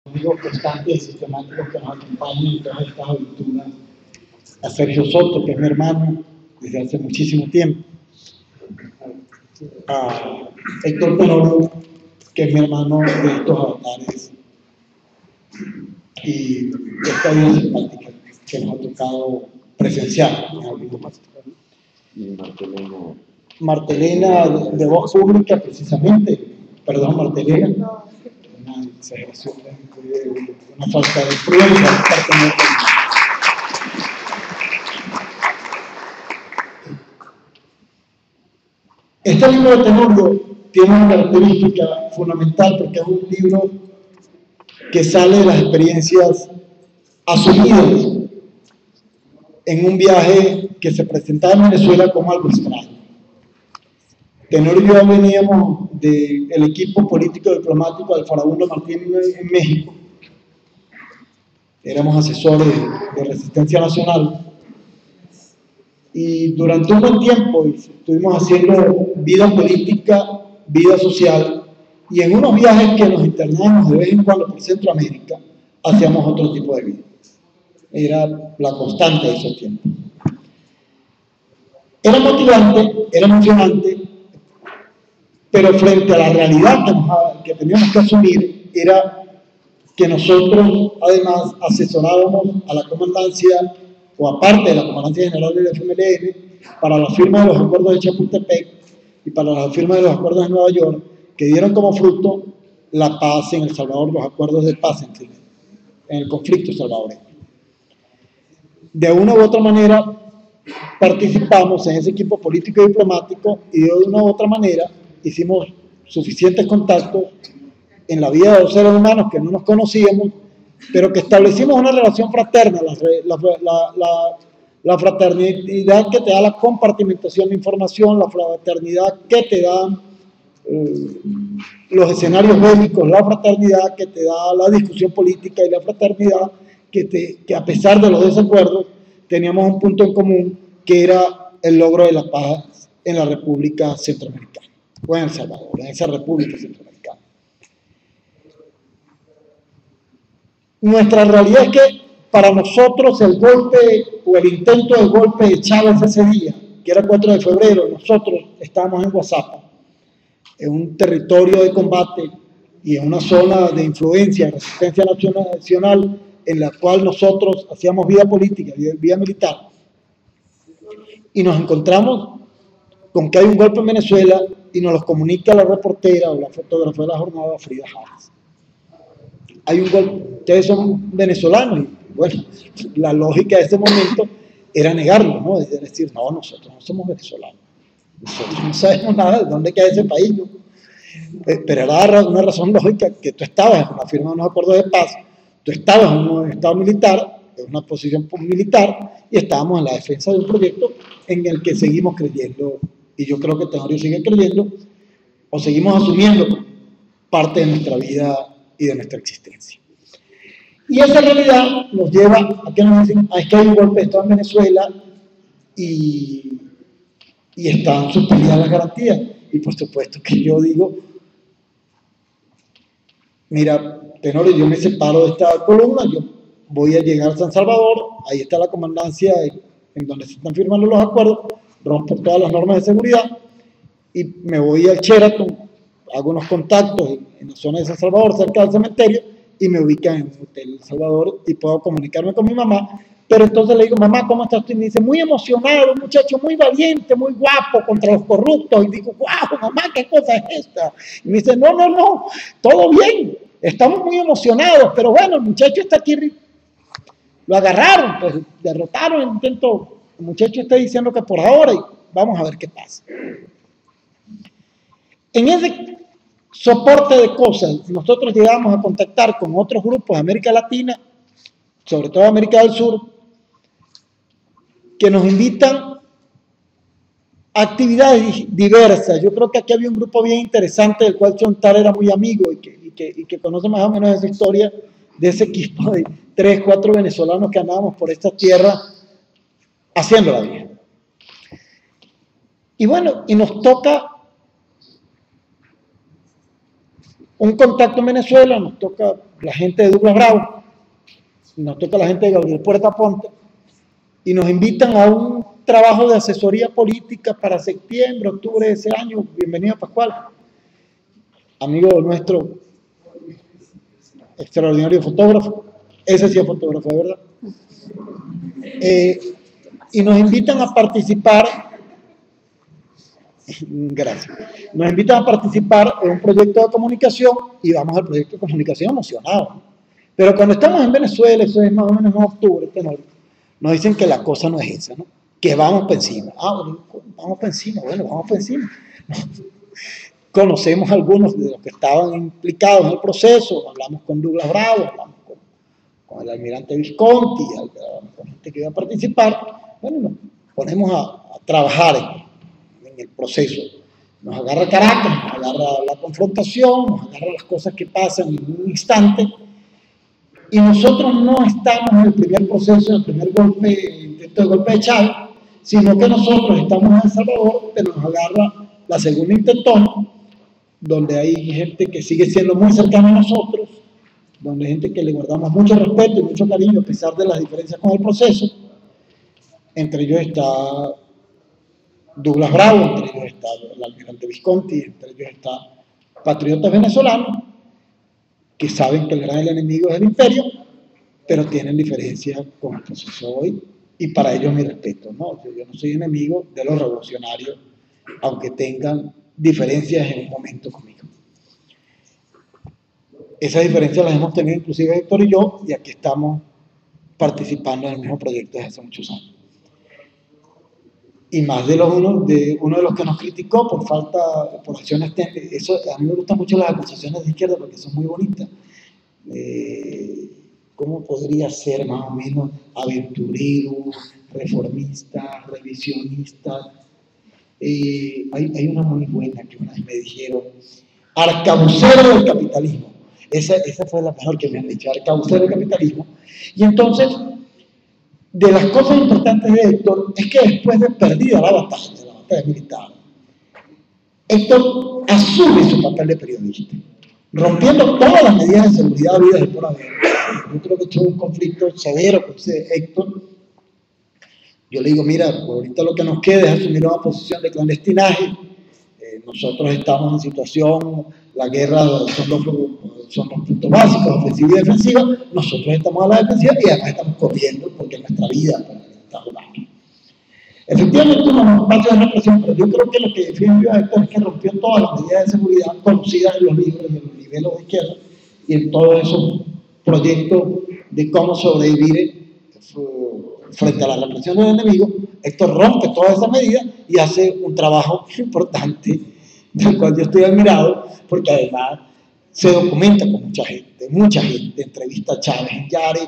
amigos constantes y sistemáticos que nos acompañan en todas estas aventuras, a Sergio Soto, que es mi hermano desde hace muchísimo tiempo, a Héctor Tenorio, que es mi hermano de estos avatares, y esta vida simpática que nos ha tocado presenciar en algún momento. Y Martelena de Voz Pública, precisamente, perdón, Martelena, una exageración, una falta de prudencia. Este libro de Tenorio tiene una característica fundamental porque es un libro que sale de las experiencias asumidas en un viaje que se presentaba en Venezuela como algo extraño. Tenorio y yo veníamos del equipo político diplomático del Farabundo Martínez en México. Éramos asesores de Resistencia Nacional. Y durante un buen tiempo estuvimos haciendo vida política, vida social, y en unos viajes que nos internábamos de vez en cuando por Centroamérica, hacíamos otro tipo de vida. Era la constante de esos tiempos. Era motivante, era emocionante, pero frente a la realidad que teníamos que asumir, era que nosotros además asesorábamos a la comandancia, o aparte de la Comandancia General del FMLN, para la firma de los acuerdos de Chapultepec y para la firma de los acuerdos de Nueva York, que dieron como fruto la paz en El Salvador, los acuerdos de paz en el conflicto salvadoreño. De una u otra manera participamos en ese equipo político y diplomático, y de una u otra manera hicimos suficientes contactos en la vida de los seres humanos que no nos conocíamos, pero que establecimos una relación fraterna, la fraternidad que te da la compartimentación de información, la fraternidad que te da los escenarios bélicos, la fraternidad que te da la discusión política, y la fraternidad que a pesar de los desacuerdos teníamos un punto en común, que era el logro de la paz en la República Centroamericana, o en El Salvador, en esa República Centroamericana. Nuestra realidad es que para nosotros el golpe o el intento de golpe de Chávez ese día, que era 4 de febrero, nosotros estábamos en Guazapa, en un territorio de combate y en una zona de influencia, resistencia nacional, en la cual nosotros hacíamos vida política, vida militar, y nos encontramos con que hay un golpe en Venezuela y nos lo comunica la reportera o la fotógrafa de la jornada, Frida Jara. Hay un golpe, ustedes son venezolanos, y bueno, la lógica de ese momento era negarlo, ¿no? Es decir, no, nosotros no somos venezolanos, nosotros no sabemos nada de dónde queda ese país, ¿no? Pero era una razón lógica que tú estabas en la firma de unos acuerdos de paz, tú estabas en un estado militar, en una posición militar, y estábamos en la defensa de un proyecto en el que seguimos creyendo, y yo creo que Tenorio sigue creyendo, o seguimos asumiendo parte de nuestra vida y de nuestra existencia. Y esa realidad nos lleva a que nos dicen, es que hay un golpe de Estado en Venezuela y están suspendidas las garantías. Y por supuesto que yo digo, mira, Tenorio, yo me separo de esta columna, yo voy a llegar a San Salvador, ahí está la comandancia en donde se están firmando los acuerdos, rompo todas las normas de seguridad y me voy al Sheraton, hago unos contactos en la zona de San Salvador, cerca del cementerio, y me ubican en un hotel El Salvador y puedo comunicarme con mi mamá. Pero entonces le digo, mamá, ¿cómo estás tú? Y me dice, muy emocionado, un muchacho muy valiente, muy guapo contra los corruptos. Y digo, wow, mamá, ¿qué cosa es esta? Y me dice, no, todo bien, estamos muy emocionados, pero bueno, el muchacho está aquí, lo agarraron, pues derrotaron el intento. El muchacho está diciendo que por ahora, y vamos a ver qué pasa. En ese soporte de cosas, nosotros llegamos a contactar con otros grupos de América Latina, sobre todo América del Sur, que nos invitan a actividades diversas. Yo creo que aquí había un grupo bien interesante del cual Chontar era muy amigo y que conoce más o menos esa historia de ese equipo de 3, 4 venezolanos que andábamos por esta tierra haciéndola bien. Y bueno, y nos toca un contacto en Venezuela, nos toca la gente de Douglas Bravo, nos toca la gente de Gabriel Puerta Ponte, y nos invitan a un trabajo de asesoría política para septiembre, octubre de ese año. Bienvenido, Pascual, amigo nuestro, extraordinario fotógrafo. Ese sí es fotógrafo, de verdad. Y nos invitan a participar, gracias, nos invitan a participar en un proyecto de comunicación, y vamos al proyecto de comunicación emocionados. Pero cuando estamos en Venezuela, eso es más o menos en octubre, nos dicen que la cosa no es esa, ¿no? Que vamos para encima. Bueno, vamos para encima, vamos para encima. Conocemos a algunos de los que estaban implicados en el proceso, hablamos con Douglas Bravo, hablamos con el almirante Visconti, con gente que iba a participar. Bueno, nos ponemos a trabajar en el proceso. Nos agarra Caracas, nos agarra la confrontación, nos agarra las cosas que pasan en un instante, y nosotros no estamos en el primer proceso, en el primer intento de golpe de Chávez, sino que nosotros estamos en El Salvador, pero nos agarra la segunda intentona, donde hay gente que sigue siendo muy cercana a nosotros, donde hay gente que le guardamos mucho respeto y mucho cariño a pesar de las diferencias con el proceso. Entre ellos está Douglas Bravo, entre ellos está el almirante Visconti, entre ellos está patriotas venezolanos que saben que el gran enemigo es el imperio, pero tienen diferencias con el proceso hoy, y para ellos mi respeto, ¿no? Yo no soy enemigo de los revolucionarios, aunque tengan diferencias en un momento conmigo. Esas diferencias las hemos tenido inclusive Héctor y yo, y aquí estamos participando en el mismo proyecto desde hace muchos años. Y más de uno de los que nos criticó por acciones, eso, a mí me gustan mucho las acusaciones de izquierda porque son muy bonitas. ¿Cómo podría ser más o menos aventurero, reformista, revisionista? Hay una muy buena que una vez me dijeron, arcabucero del capitalismo. Esa fue la mejor que me han dicho, arcabucero del capitalismo. Y entonces, de las cosas importantes de Héctor es que después de perdida la batalla militar, Héctor asume su papel de periodista, rompiendo todas las medidas de seguridad habidas y por haber. Yo creo que tuvo un conflicto severo con Héctor. Yo le digo, mira, ahorita lo que nos queda es asumir una posición de clandestinaje. Nosotros estamos en situación, la guerra son los puntos básicos, ofensiva y defensiva. Nosotros estamos a la defensiva y además estamos corriendo porque nuestra vida está jugando. Efectivamente, una parte de represión, pero yo creo que lo que defendió a Héctor es que rompió todas las medidas de seguridad conocidas en los libros, en los niveles de izquierda y en todos esos proyectos de cómo sobrevivir frente a la represión del enemigo. Héctor rompe todas esas medidas y hace un trabajo importante, del cual yo estoy admirado, porque además se documenta con mucha gente, entrevista a Chávez en Yare,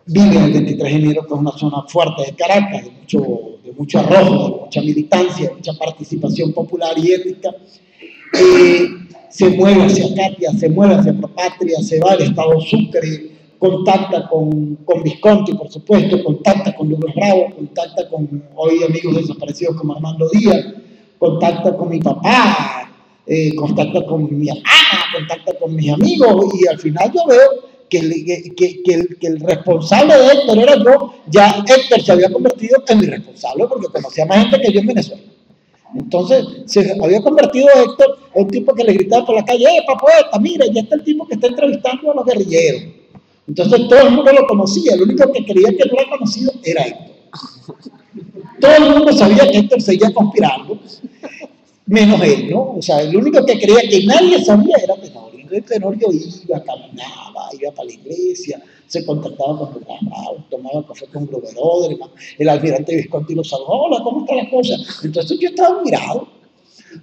vive en el 23 de enero, que es una zona fuerte de Caracas, de mucho arrojo, de mucha militancia, de mucha participación popular y étnica. Se mueve hacia Katia, se mueve hacia Propatria, se va al estado Sucre, contacta con Visconti, por supuesto, contacta con Douglas Bravo, contacta con hoy amigos desaparecidos como Armando Díaz, contacta con mi papá, contacta con mi hermana, contacta con mis amigos, y al final yo veo que el responsable de Héctor era yo. Ya Héctor se había convertido en mi responsable porque conocía más gente que yo en Venezuela. Entonces se había convertido Héctor en un tipo que le gritaba por la calle, poeta, mira, ya está el tipo que está entrevistando a los guerrilleros. Entonces todo el mundo lo conocía, el único que creía que no lo había conocido era Héctor. Todo el mundo sabía que Héctor seguía conspirando, menos él, ¿no? O sea, el único que creía que nadie sabía era Tenorio. Entonces Tenorio iba, caminaba, iba para la iglesia, se contactaba con Douglas Bravo, tomaba café con Grover Oderman, el almirante Visconti lo saludó, hola, ¿cómo están las cosas? Entonces yo estaba admirado,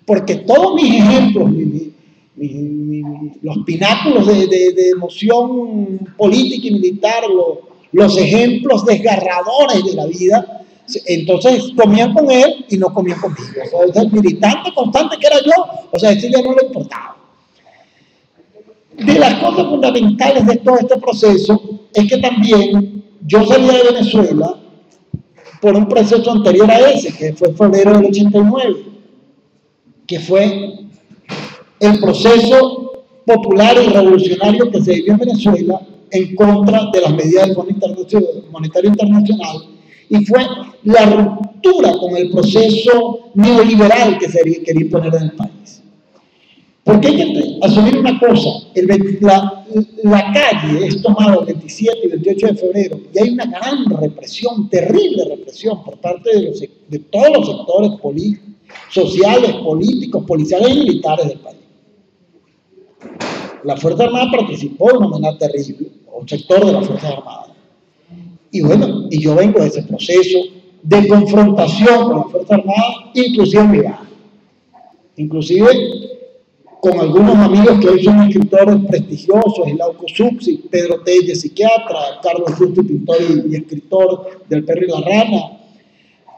porque todos mis ejemplos, los pináculos de emoción política y militar, los ejemplos desgarradores de la vida, entonces comían con él y no comían conmigo. O sea, el militante constante que era yo, o sea, eso ya no le importaba. De las cosas fundamentales de todo este proceso es que también yo salí de Venezuela por un proceso anterior a ese, que fue en febrero del 89, que fue el proceso popular y revolucionario que se vivió en Venezuela en contra de las medidas del Fondo Monetario Internacional, y fue la ruptura con el proceso neoliberal que se quería imponer en el país. Porque hay que asumir una cosa, la calle es tomada el 27 y 28 de febrero y hay una gran represión, terrible represión por parte de todos los sectores sociales, políticos, policiales y militares del país. La Fuerza Armada participó de una manera terrible, un sector de la Fuerza Armada. Y bueno, y yo vengo de ese proceso de confrontación con la Fuerza Armada, inclusive en mi barrio. Inclusive con algunos amigos que hoy son escritores prestigiosos, Glauco Succi, Pedro Telle, psiquiatra, Carlos Justo, pintor y escritor del Perro y la Rana.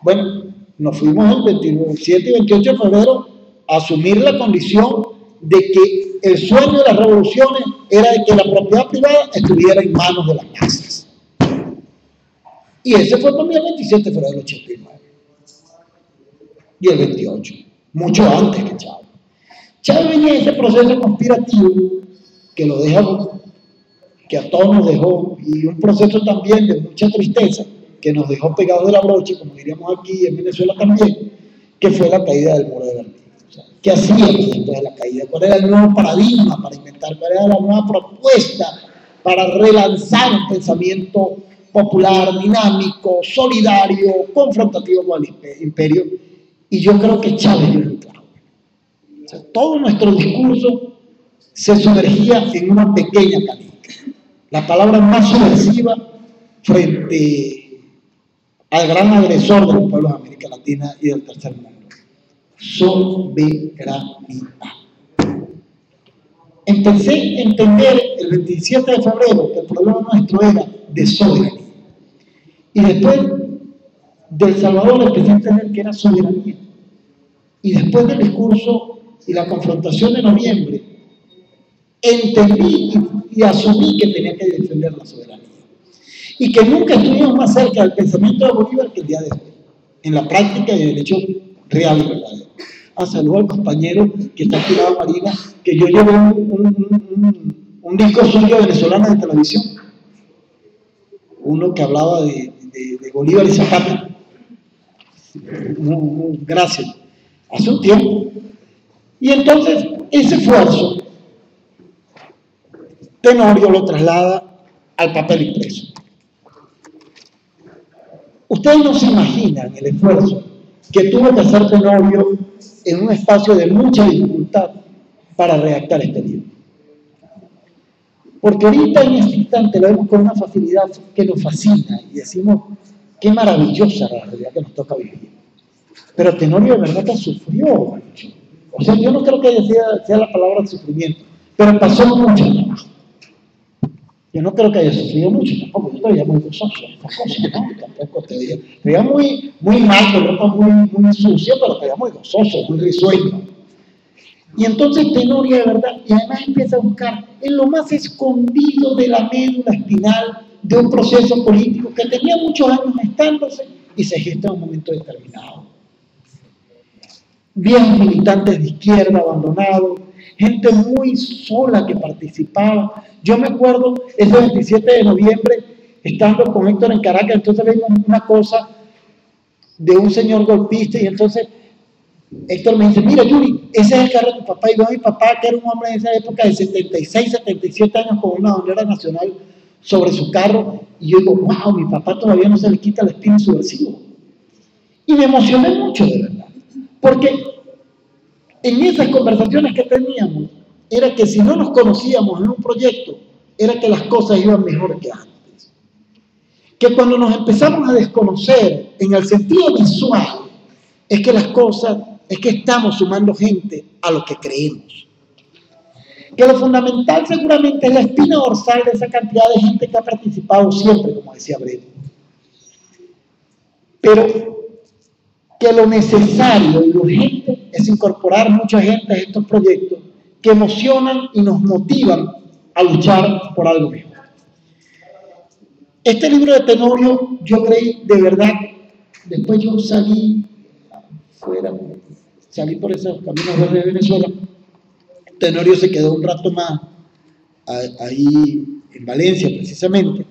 Bueno, nos fuimos el 27 y 28 de febrero a asumir la condición de que el sueño de las revoluciones era de que la propiedad privada estuviera en manos de las masas. Y ese fue también el 27 de febrero del 89. Y el 28, mucho antes que Chávez. Chávez venía en ese proceso conspirativo que lo dejamos, que a todos nos dejó, y un proceso también de mucha tristeza que nos dejó pegados de la brocha, como diríamos aquí en Venezuela también, que fue la caída del muro de Berlín. O sea, ¿qué hacíamos después de la caída? ¿Cuál era el nuevo paradigma para inventar? ¿Cuál era la nueva propuesta para relanzar un pensamiento popular, dinámico, solidario, confrontativo con el imperio? Y yo creo que Chávez dio el clavo. O sea, todo nuestro discurso se sumergía en una pequeña canica. La palabra más subversiva frente al gran agresor de los pueblos de América Latina y del tercer mundo: soberanía. Empecé a entender el 27 de febrero que el problema nuestro era de soberanía. Y después del Salvador empecé a entender que era soberanía. Y después del discurso y la confrontación de noviembre, entendí y asumí que tenía que defender la soberanía. Y que nunca estuvimos más cerca del pensamiento de Bolívar que el día de hoy, en la práctica y en el hecho real y verdadero. Saludo al compañero que está aquí lado, Marina, que yo llevé un disco suyo venezolano de televisión, uno que hablaba de Bolívar y Zapata. Gracias. Hace un tiempo. Y entonces ese esfuerzo Tenorio lo traslada al papel impreso. Ustedes no se imaginan el esfuerzo que tuvo que hacer Tenorio en un espacio de mucha dificultad para redactar este libro. Porque ahorita en este instante lo vemos con una facilidad que nos fascina y decimos, qué maravillosa la realidad que nos toca vivir. Pero Tenorio de verdad que sufrió mucho. O sea, yo no creo que sea la palabra sufrimiento, pero pasó mucho trabajo. Yo no creo que haya sufrido mucho tampoco, yo te veía muy gozoso, ¿no? Tampoco te veía muy mal, con ropa muy sucia, pero te veía muy gozoso, muy risueño. Y entonces Tenorio de verdad, y además empieza a buscar en lo más escondido de la médula espinal de un proceso político que tenía muchos años gestándose y se gesta en un momento determinado. Viejos militantes de izquierda abandonados, gente muy sola que participaba. Yo me acuerdo ese 27 de noviembre, estando con Héctor en Caracas, entonces vimos una cosa de un señor golpista y entonces Héctor me dice, mira Yuri, ese es el carro de tu papá. Y veo a mi papá, que era un hombre en esa época de 76, 77 años con una bandera nacional sobre su carro. Y yo digo, wow, mi papá todavía no se le quita el espíritu subversivo. Y me emocioné mucho, de verdad. Porque en esas conversaciones que teníamos, era que si no nos conocíamos en un proyecto, era que las cosas iban mejor que antes. Que cuando nos empezamos a desconocer en el sentido visual, es que las cosas, es que estamos sumando gente a lo que creemos. Que lo fundamental seguramente es la espina dorsal de esa cantidad de gente que ha participado siempre, como decía Breno. Pero que lo necesario y lo urgente es incorporar mucha gente a estos proyectos que emocionan y nos motivan a luchar por algo mejor. Este libro de Tenorio, yo creí de verdad, después yo salí fuera, salí por esos caminos de Venezuela Tenorio se quedó un rato más ahí en Valencia precisamente.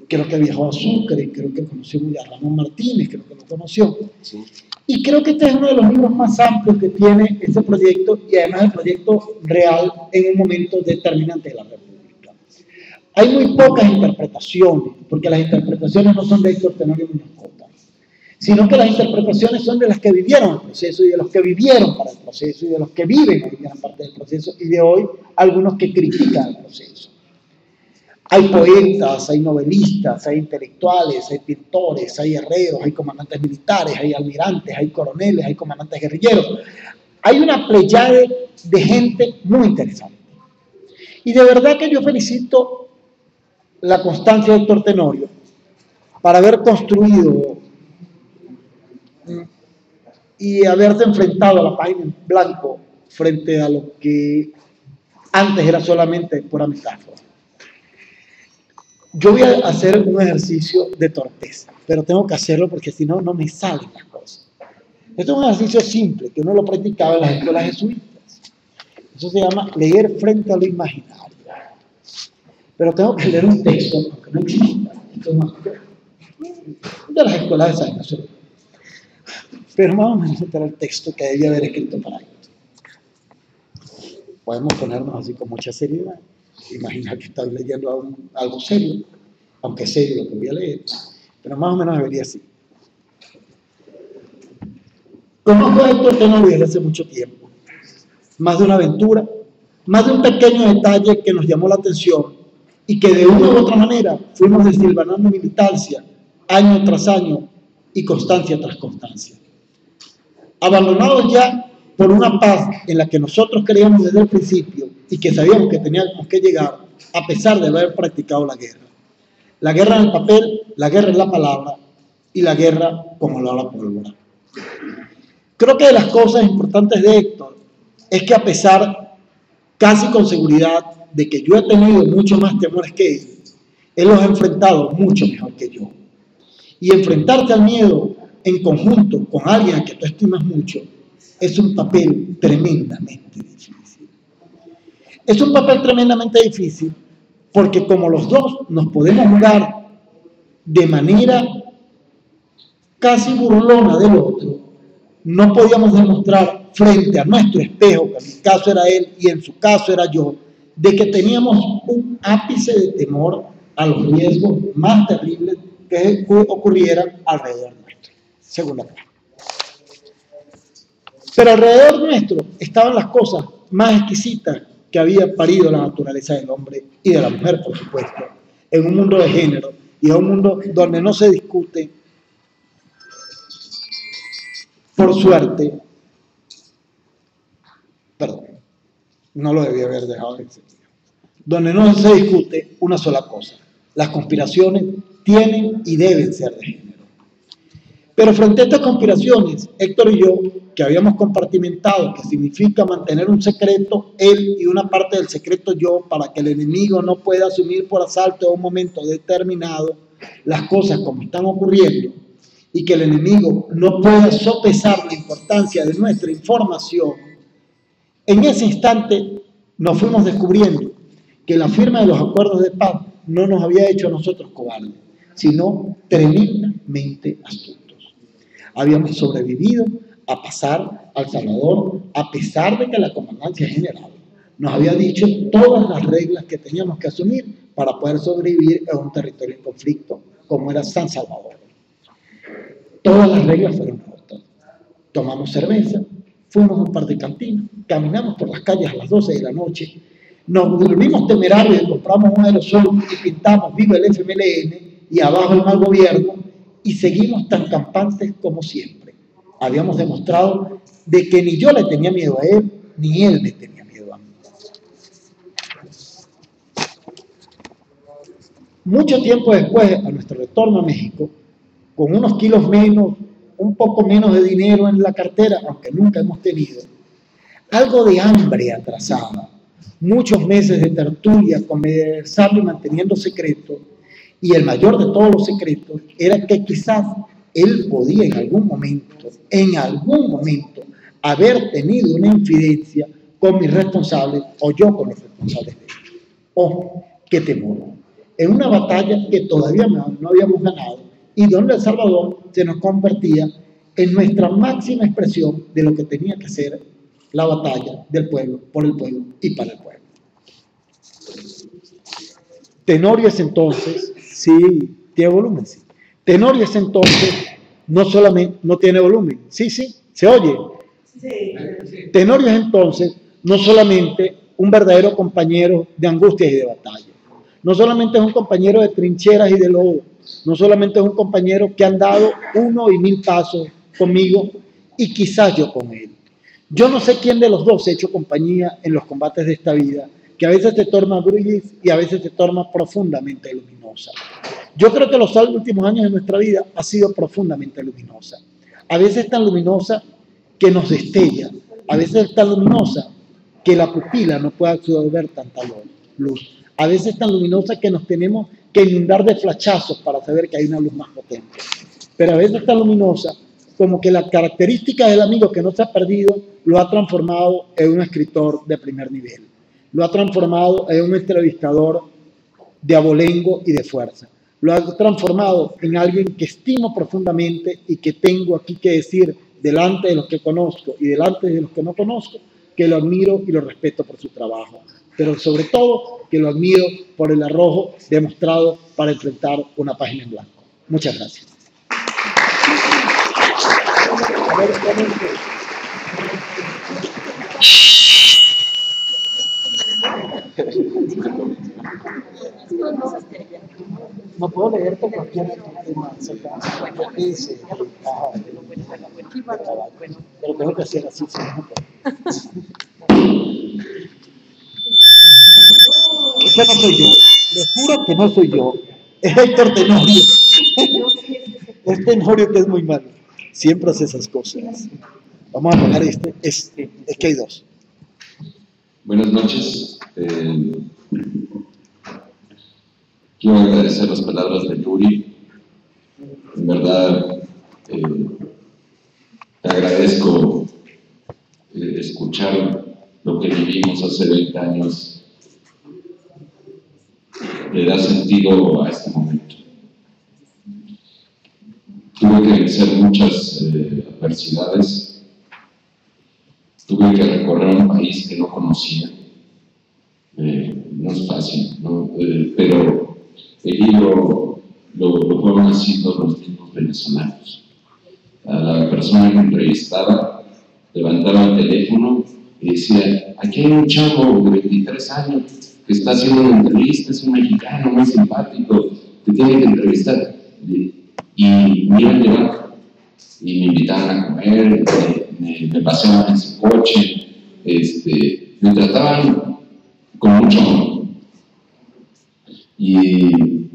Creo que viajó a Sucre, creo que conoció a Ramón Martínez, creo que lo conoció. Sí. Y creo que este es uno de los libros más amplios que tiene este proyecto, y además el proyecto real en un momento determinante de la República. Hay muy pocas interpretaciones, porque las interpretaciones no son de Héctor Tenorio Muñoz Cota, sino que las interpretaciones son de las que vivieron el proceso y de los que vivieron para el proceso y de los que viven hoy gran parte del proceso y de hoy algunos que critican el proceso. Hay poetas, hay novelistas, hay intelectuales, hay pintores, hay herreros, hay comandantes militares, hay almirantes, hay coroneles, hay comandantes guerrilleros. Hay una pleyade de gente muy interesante. Y de verdad que yo felicito la constancia de Héctor Tenorio para haber construido y haberse enfrentado a la página en blanco frente a lo que antes era solamente pura metáfora. Yo voy a hacer un ejercicio de torpeza, pero tengo que hacerlo porque si no, no me salen las cosas. Esto es un ejercicio simple que uno lo practicaba en las escuelas jesuitas. Eso se llama leer frente a lo imaginario. Pero tengo que leer un texto, aunque no exista. Esto es más de las escuelas de San Jesús. Pero más o menos este era el texto que debía haber escrito para esto. Podemos ponernos así con mucha seriedad. Imaginar que estoy leyendo algo serio, aunque es serio lo que voy a leer, pero más o menos debería así. Conozco a Héctor Tenorio desde hace mucho tiempo, más de una aventura, más de un pequeño detalle que nos llamó la atención y que de una u otra manera fuimos desilvanando militancia año tras año y constancia tras constancia. Abandonados ya por una paz en la que nosotros creíamos desde el principio y que sabíamos que teníamos que llegar a pesar de haber practicado la guerra. La guerra en el papel, la guerra en la palabra y la guerra como la pólvora. Creo que de las cosas importantes de Héctor es que a pesar, casi con seguridad, de que yo he tenido mucho más temores que él los ha enfrentado mucho mejor que yo. Y enfrentarte al miedo en conjunto con alguien a que tú estimas mucho es un papel tremendamente difícil. Es un papel tremendamente difícil porque como los dos nos podemos jugar de manera casi burlona del otro, no podíamos demostrar frente a nuestro espejo, que en mi caso era él y en su caso era yo, de que teníamos un ápice de temor a los riesgos más terribles que ocurrieran alrededor nuestro, según la parte. Pero alrededor nuestro estaban las cosas más exquisitas que había parido la naturaleza del hombre y de la mujer, por supuesto, en un mundo de género y en un mundo donde no se discute, por suerte, perdón, no lo debía haber dejado en sentido, donde no se discute una sola cosa: las conspiraciones tienen y deben ser de género. Pero frente a estas conspiraciones, Héctor y yo, que habíamos compartimentado que significa mantener un secreto él y una parte del secreto yo, para que el enemigo no pueda asumir por asalto en un momento determinado las cosas como están ocurriendo y que el enemigo no pueda sopesar la importancia de nuestra información, en ese instante nos fuimos descubriendo que la firma de los acuerdos de paz no nos había hecho a nosotros cobardes, sino tremendamente astutos. Habíamos sobrevivido a pasar al Salvador, a pesar de que la Comandancia General nos había dicho todas las reglas que teníamos que asumir para poder sobrevivir en un territorio en conflicto como era San Salvador. Todas las reglas fueron rotas. Tomamos cerveza, fuimos a un par de cantinas, caminamos por las calles a las 12 de la noche, nos volvimos temerarios y compramos un aerosol y pintamos "Viva el FMLN" y "Abajo el mal gobierno", y seguimos tan campantes como siempre. Habíamos demostrado de que ni yo le tenía miedo a él, ni él me tenía miedo a mí. Mucho tiempo después, a nuestro retorno a México, con unos kilos menos, un poco menos de dinero en la cartera, aunque nunca hemos tenido, algo de hambre atrasada, muchos meses de tertulia, conversando y manteniendo secretos, y el mayor de todos los secretos era que quizás él podía en algún momento, haber tenido una infidencia con mis responsables o yo con los responsables de ellos. Ojo, qué temor. En una batalla que todavía no habíamos ganado y donde El Salvador se nos convertía en nuestra máxima expresión de lo que tenía que ser la batalla del pueblo, por el pueblo y para el pueblo. Tenorio es entonces, sí, tiene volumen, sí. Tenorio es entonces, no solamente, no tiene volumen, sí, se oye. Sí. Tenorio es entonces, no solamente un verdadero compañero de angustias y de batalla, no solamente es un compañero de trincheras y de lodo, no solamente es un compañero que han dado 1 y 1000 pasos conmigo y quizás yo con él. Yo no sé quién de los dos ha hecho compañía en los combates de esta vida, que a veces se torna gris y a veces se torna profundamente luminosa. Yo creo que los últimos años de nuestra vida ha sido profundamente luminosa. A veces tan luminosa que nos destella, a veces tan luminosa que la pupila no puede absorber tanta luz. A veces tan luminosa que nos tenemos que inundar de flashazos para saber que hay una luz más potente. Pero a veces tan luminosa como que la característica del amigo que no se ha perdido lo ha transformado en un escritor de primer nivel. Lo ha transformado en un entrevistador de abolengo y de fuerza. Lo ha transformado en alguien que estimo profundamente y que tengo aquí que decir delante de los que conozco y delante de los que no conozco, que lo admiro y lo respeto por su trabajo. Pero sobre todo que lo admiro por el arrojo demostrado para enfrentar una página en blanco. Muchas gracias. No puedo leerte cualquier tema, pero tengo que hacer así. Ese no soy yo, les juro que no soy yo, es Héctor Tenorio. Es Tenorio que es muy malo, siempre hace esas cosas. Vamos a poner es que hay dos. Buenas noches. Quiero agradecer las palabras de Yuri. En verdad, te agradezco escuchar lo que vivimos hace 20 años. Le da sentido a este momento. Tuve que vencer muchas adversidades. Tuve que recorrer un país que no conocía. No es fácil, ¿no? Pero el libro lo fueron haciendo los mismos venezolanos. A la persona que entrevistaba levantaba el teléfono y decía: aquí hay un chavo de 23 años que está haciendo una entrevista, es un mexicano muy simpático, te tiene que entrevistar. Y me iban llevando y me invitaban a comer, me paseaban en su coche, me trataban con mucho amor. Y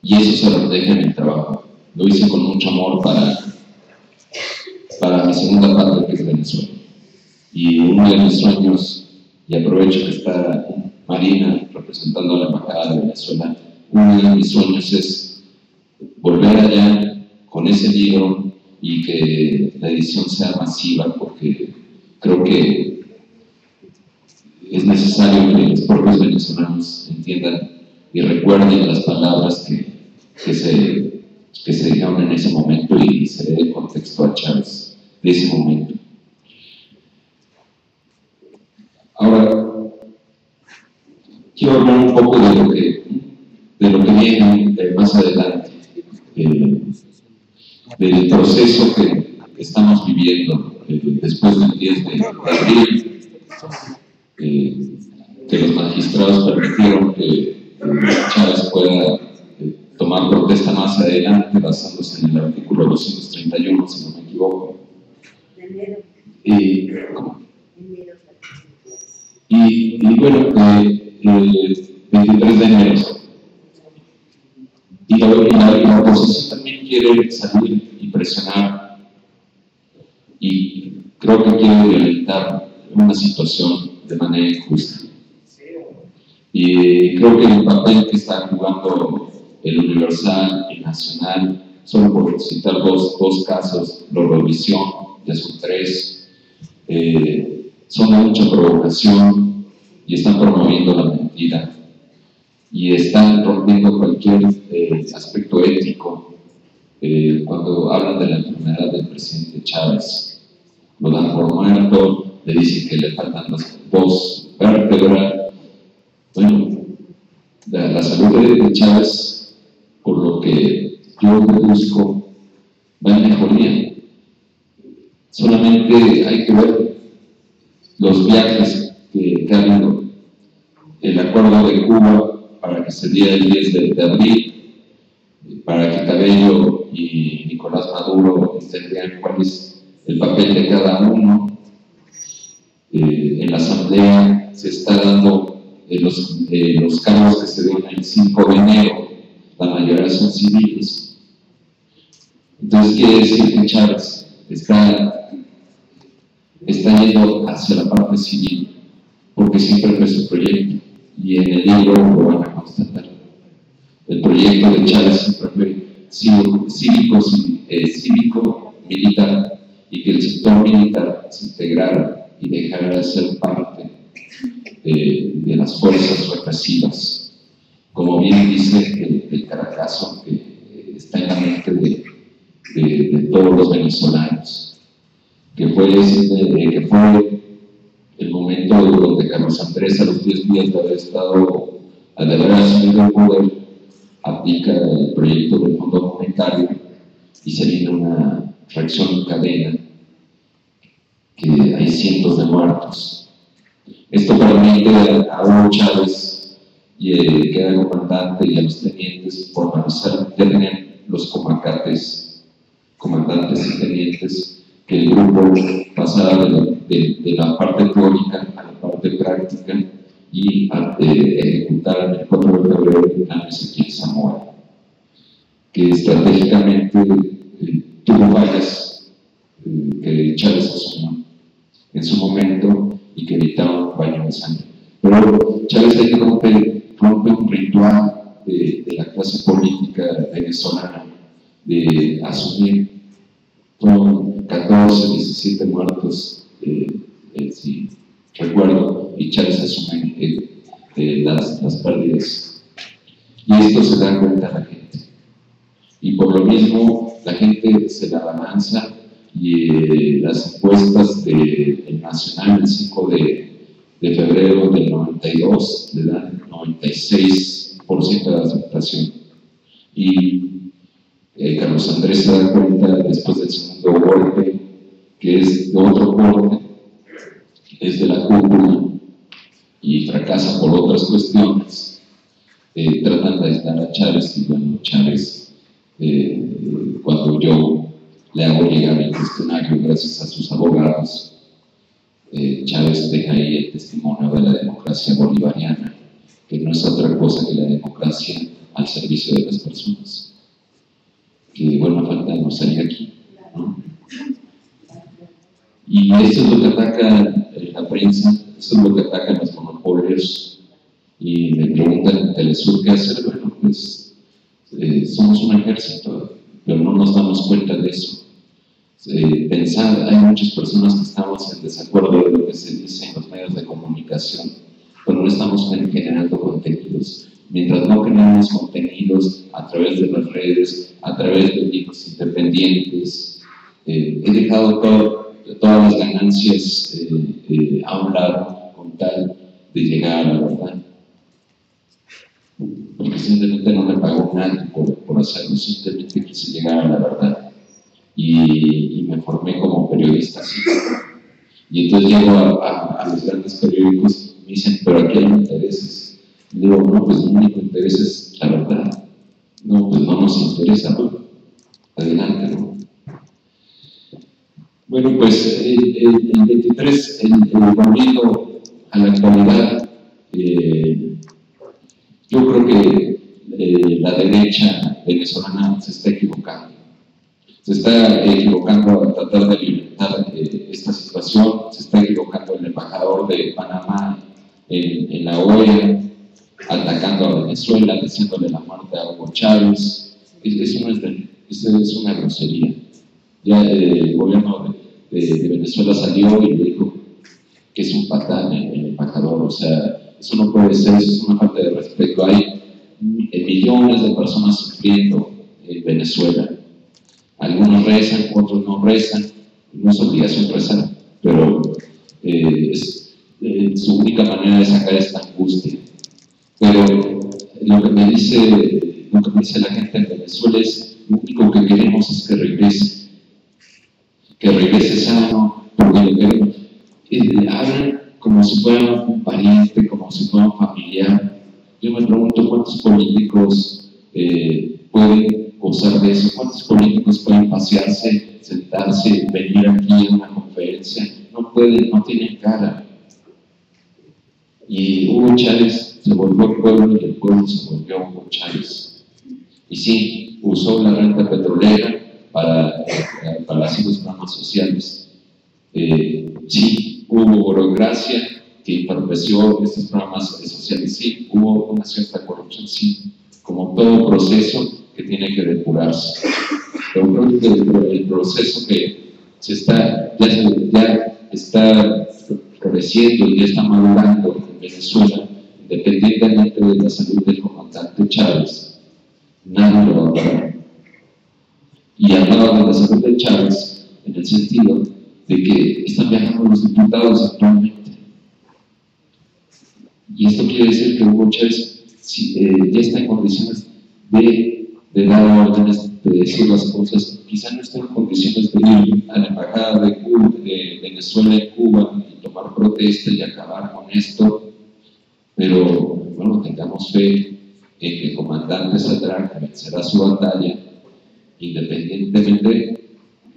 eso se refleja en el trabajo. Lo hice con mucho amor para mi segunda patria, que es Venezuela. Y uno de mis sueños, y aprovecho que está Marina representando a la Embajada de Venezuela, uno de mis sueños es volver allá con ese libro y que la edición sea masiva, porque creo que es necesario que los propios venezolanos entiendan y recuerden las palabras que se dijeron en ese momento y se le dé contexto a Chávez de ese momento. Ahora, quiero hablar un poco de lo que viene más adelante, del proceso que estamos viviendo después del 10 de abril, que los magistrados permitieron que Chávez pueda tomar protesta más adelante basándose en el artículo 231, si no me equivoco. Y bueno, el 23 de enero. Y la oposición también quiere salir y presionar, y creo que quiere violentar una situación de manera injusta. Y creo que el papel que están jugando el Universal, el Nacional, solo por citar dos casos, la Eurovisión, ya son 3, son de mucha provocación y están promoviendo la mentira y están rompiendo cualquier aspecto ético. Cuando hablan de la enfermedad del presidente Chávez, lo dan por muerto, le dicen que le faltan las dos vértebras. Bueno, la salud de Chávez, por lo que yo deduzco, va en mejoría. Solamente hay que ver los viajes que ha habido. El acuerdo de Cuba para que se diera el 10 de abril, para que Cabello y Nicolás Maduro entendieran cuál es el papel de cada uno. En la Asamblea se está dando los cargos que se dieron el 5 de enero, la mayoría son civiles. Entonces quiere decir que Chávez está yendo hacia la parte civil, porque siempre fue su proyecto, y en el libro lo van a constatar. El proyecto de Chávez siempre fue cívico-militar, y que el sector militar se integrara y dejara de ser parte de las fuerzas represivas. Como bien dice el Caracazo, que está en la mente de todos los venezolanos, que fue el momento donde Carlos Andrés, a los 10 días de haber asumido el poder, aplica el proyecto del Fondo Monetario y se viene una reacción en cadena, que hay cientos de muertos. Esto permite a Hugo Chávez, que era el comandante, y a los tenientes formalizar, ya tenían los comandantes y tenientes, que el grupo pasara de la parte teórica a la parte práctica y ejecutaran el 4 de febrero el plan Ezequiel Zamora, que estratégicamente tuvo fallas que Chávez asumió en su momento y que evitaron un baño de sangre. Pero Chávez ahí rompe un ritual de la clase política venezolana de asumir con 14, 17 muertos, si recuerdo, y Chávez asume las pérdidas. Y esto se da cuenta a la gente. Y por lo mismo, la gente se la balanza, y las encuestas del Nacional el 5 de febrero del 92 le dan 96% de aceptación. Y Carlos Andrés se da cuenta después del segundo golpe, que es de otro corte, es de la cúpula, y fracasa por otras cuestiones. Tratan de aislar a Chávez, y bueno, Chávez, cuando yo le hago llegar el cuestionario gracias a sus abogados, Chávez deja ahí el testimonio de la democracia bolivariana, que no es otra cosa que la democracia al servicio de las personas. Que buena falta nos salga aquí, ¿no? Y esto es lo que ataca la prensa, esto es lo que atacan los monopolios, y me preguntan en Telesur qué hacer. Bueno, pues somos un ejército, pero no nos damos cuenta de eso. Pensar, hay muchas personas que estamos en desacuerdo de lo que se dice en los medios de comunicación, pero no estamos generando contenidos. Mientras no generamos contenidos a través de las redes, a través de libros independientes, he dejado todas las ganancias a un lado con tal de llegar a la verdad. Porque simplemente no me pagó nadie por hacerlo, simplemente quise llegar a la verdad. Y me formé como periodista así. Y entonces llego a los grandes periódicos y me dicen, pero aquí hay intereses. Y digo, no, pues el único interés es la verdad. No, pues no nos interesa, ¿no? Adelante, ¿no? Bueno, pues el 23, volviendo a la actualidad, yo creo que la derecha venezolana se está equivocando. Se está equivocando al tratar de alimentar esta situación, se está equivocando el embajador de Panamá en la OEA, atacando a Venezuela, diciéndole la muerte a Hugo Chávez. Eso es una grosería. Ya el gobierno de Venezuela salió y le dijo que es un patán el embajador. O sea, eso no puede ser, eso es una falta de respeto. Hay millones de personas sufriendo en Venezuela. Algunos rezan, otros no rezan, no es obligación rezar, pero es su única manera de sacar esta angustia. Pero lo que me dice la gente en Venezuela es: lo único que queremos es que regrese sano, porque lo queremos. Hablan como si fuera un pariente, como si fuera un familiar. Yo me pregunto cuántos políticos pueden gozar de eso, cuántos políticos pueden pasearse, sentarse, venir aquí a una conferencia. No pueden, no tienen cara. Y Hugo Chávez se volvió al pueblo y el pueblo se volvió a Hugo Chávez. Y sí, usó la renta petrolera para hacer los programas sociales. Sí, hubo burocracia que entorpeció estos programas sociales. Sí, hubo una cierta corrupción, sí, como todo proceso que tiene que depurarse. Pero creo que el proceso que ya está floreciendo y ya está madurando en Venezuela, independientemente de la salud del comandante Chávez, nadie lo va a parar. Y hablaba de la salud de Chávez en el sentido de que están viajando los diputados actualmente. Y esto quiere decir que Hugo Chávez ya está en condiciones de dar órdenes, de decir las cosas. Quizá no está en condiciones de ir a la embajada de Venezuela en Cuba y tomar protesta y acabar con esto, pero bueno, tengamos fe en que el comandante saldrá, que vencerá su batalla, independientemente.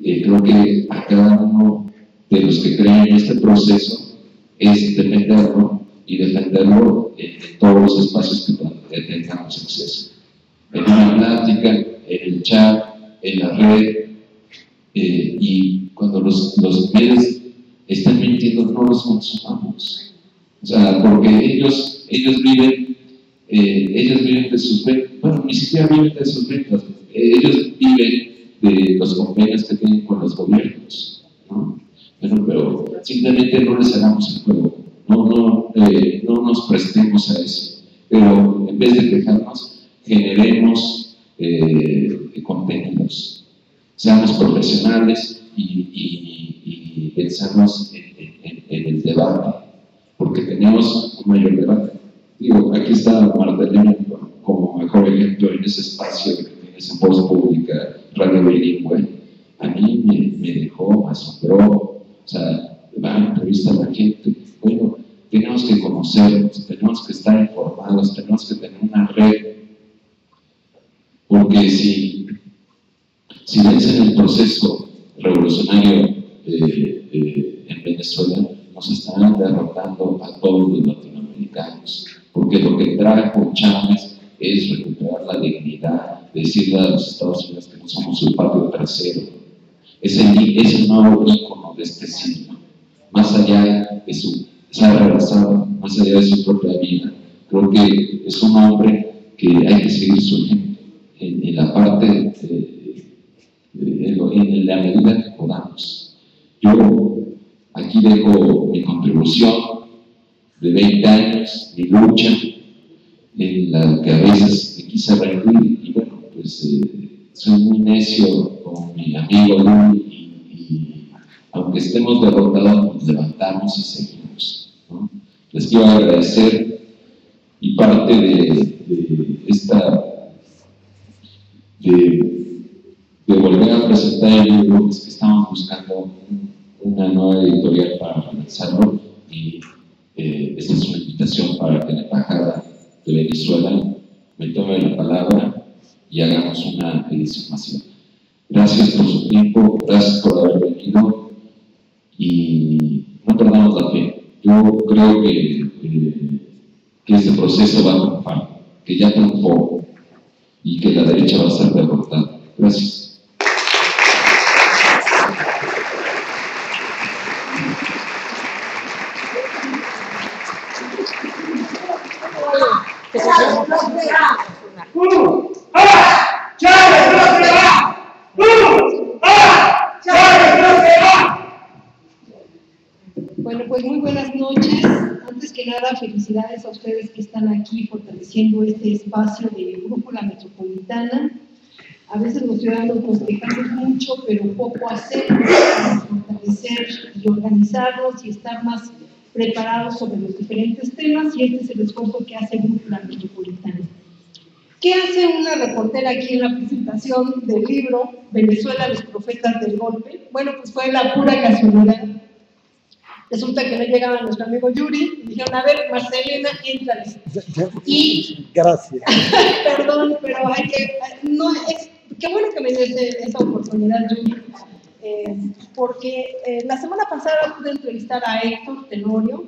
Creo que a cada uno de los que creen en este proceso es defenderlo y defenderlo en todos los espacios que tengamos acceso. En una plática, en el chat, en la red, y cuando los medios están mintiendo, no los consumamos. O sea, porque ellos viven de sus ventas. Bueno, ni siquiera viven de sus ventas. Ellos viven de los convenios que tienen con los gobiernos, ¿no? Pero simplemente no les hagamos el juego, no nos prestemos a eso, pero en vez de quejarnos, generemos contenidos, seamos profesionales y pensamos en el debate, porque tenemos un mayor debate. Digo, aquí está Marta Elena como mejor ejemplo en ese espacio que tiene esa voz pública, radio bilingüe. A mí me dejó, me asombró. O sea, va a entrevistar a la gente. Bueno, tenemos que conocernos, tenemos que estar informados, tenemos que tener una red, porque si vencen el proceso revolucionario en Venezuela, nos estarán derrotando a todos los latinoamericanos, porque lo que trajo Chávez es recuperar la dignidad, decirle a los Estados Unidos que no somos su patio trasero. Es el nuevo ícono de este siglo, más allá de se ha rebasado, más allá de su propia vida. Creo que es un hombre que hay que seguir surgiendo en la parte, en la medida que podamos. Yo aquí dejo mi contribución de 20 años, mi lucha, en la que a veces me quise rendir, y bueno, pues soy muy necio con mi amigo Luis, y aunque estemos derrotados, nos levantamos y seguimos, ¿no? Les quiero agradecer, y parte de volver a presentar el libro es que estamos buscando una nueva editorial para lanzarlo, y esta es una invitación para que la Embajada de Venezuela me tome la palabra y hagamos una edición masiva. Gracias por su tiempo, gracias por haber venido, y no perdamos la fe. Yo creo que este proceso va a triunfar, que ya triunfó y que la derecha va a ser derrotada. Gracias. Chávez no se va. Chávez no se va. Chávez no se va. nada, felicidades a ustedes que están aquí fortaleciendo este espacio de Brújula Metropolitana. A veces los ciudadanos nos quejamos mucho, pero poco hacemos para fortalecer y organizarnos y estar más preparados sobre los diferentes temas, y este es el esfuerzo que hace Brújula Metropolitana. ¿Qué hace una reportera aquí en la presentación del libro Venezuela, los profetas del golpe? Bueno, pues fue la pura casualidad. Resulta que no llegaba nuestro amigo Yuri, y dijeron, a ver, Marcelena, éntrale. Y, gracias. Perdón, pero hay que, no, qué bueno que me des esa oportunidad, Yuri, porque la semana pasada pude entrevistar a Héctor Tenorio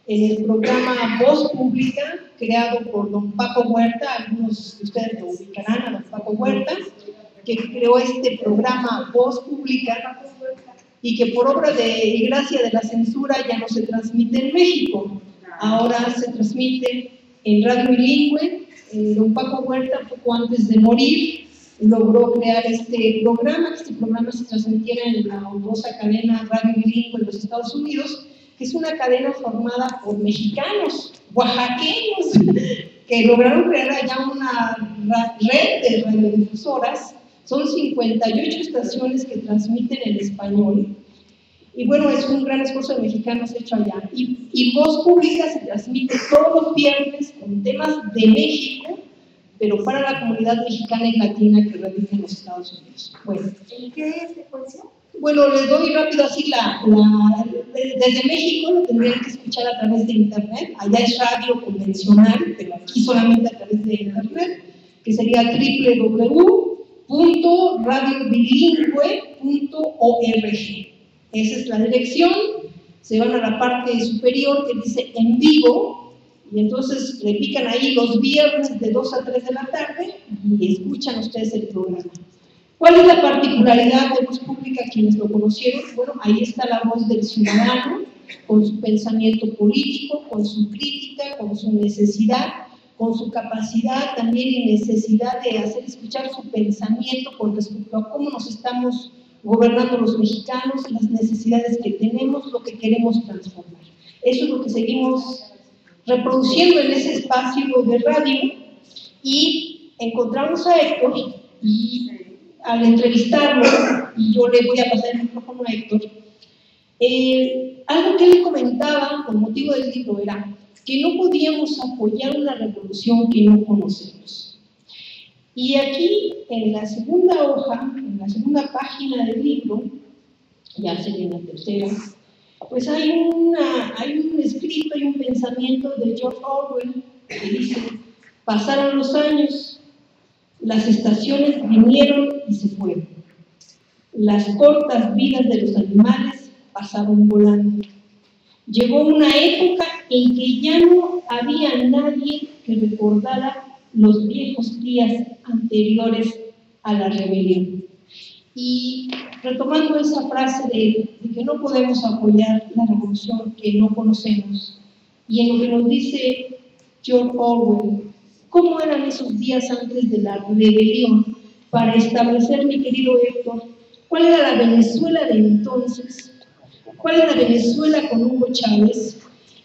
en el programa Voz Pública, creado por don Paco Huerta. Algunos de ustedes lo ubicarán a don Paco Huerta, que creó este programa Voz Pública, y que por obra y gracia de la censura ya no se transmite en México, ahora se transmite en radio bilingüe. Don Paco Huerta, poco antes de morir, logró crear este programa, que este programa se transmitiera en la honrosa cadena radio bilingüe en los Estados Unidos, que es una cadena formada por mexicanos, oaxaqueños, que lograron crear allá una red de radiodifusoras. Son 58 estaciones que transmiten en español. Y bueno, es un gran esfuerzo de mexicanos hecho allá. Y Voz Pública se transmite todos los viernes con temas de México, pero para la comunidad mexicana y latina que radica en los Estados Unidos. Bueno, ¿En qué frecuencia? Bueno, les doy rápido así desde México lo tendrían que escuchar a través de internet. Allá es radio convencional, pero aquí solamente a través de internet, que sería www.radiobilingüe.org. Esa es la dirección. Se van a la parte superior que dice en vivo, y entonces le pican ahí los viernes de 2 a 3 de la tarde y escuchan ustedes el programa. ¿Cuál es la particularidad de Voz Pública? Quienes lo conocieron, bueno, ahí está la voz del ciudadano, con su pensamiento político, con su crítica, con su necesidad, con su capacidad también y necesidad de hacer escuchar su pensamiento con respecto a cómo nos estamos gobernando los mexicanos, las necesidades que tenemos, lo que queremos transformar. Eso es lo que seguimos reproduciendo en ese espacio de radio, y encontramos a Héctor, y al entrevistarlo, y yo le voy a pasar el micrófono a Héctor, algo que él comentaba con motivo del libro era que no podíamos apoyar una revolución que no conocemos. Y aquí, en la segunda hoja, en la segunda página del libro, ya sería en la tercera, pues hay un escrito y un pensamiento de George Orwell que dice: pasaron los años, las estaciones vinieron y se fueron, las cortas vidas de los animales pasaron volando. Llegó una época en que ya no había nadie que recordara los viejos días anteriores a la rebelión. Y retomando esa frase de que no podemos apoyar la revolución que no conocemos, y en lo que nos dice George Orwell, ¿cómo eran esos días antes de la rebelión? Para establecer, mi querido Héctor, ¿cuál era la Venezuela de entonces? ¿Cuál era la Venezuela con Hugo Chávez?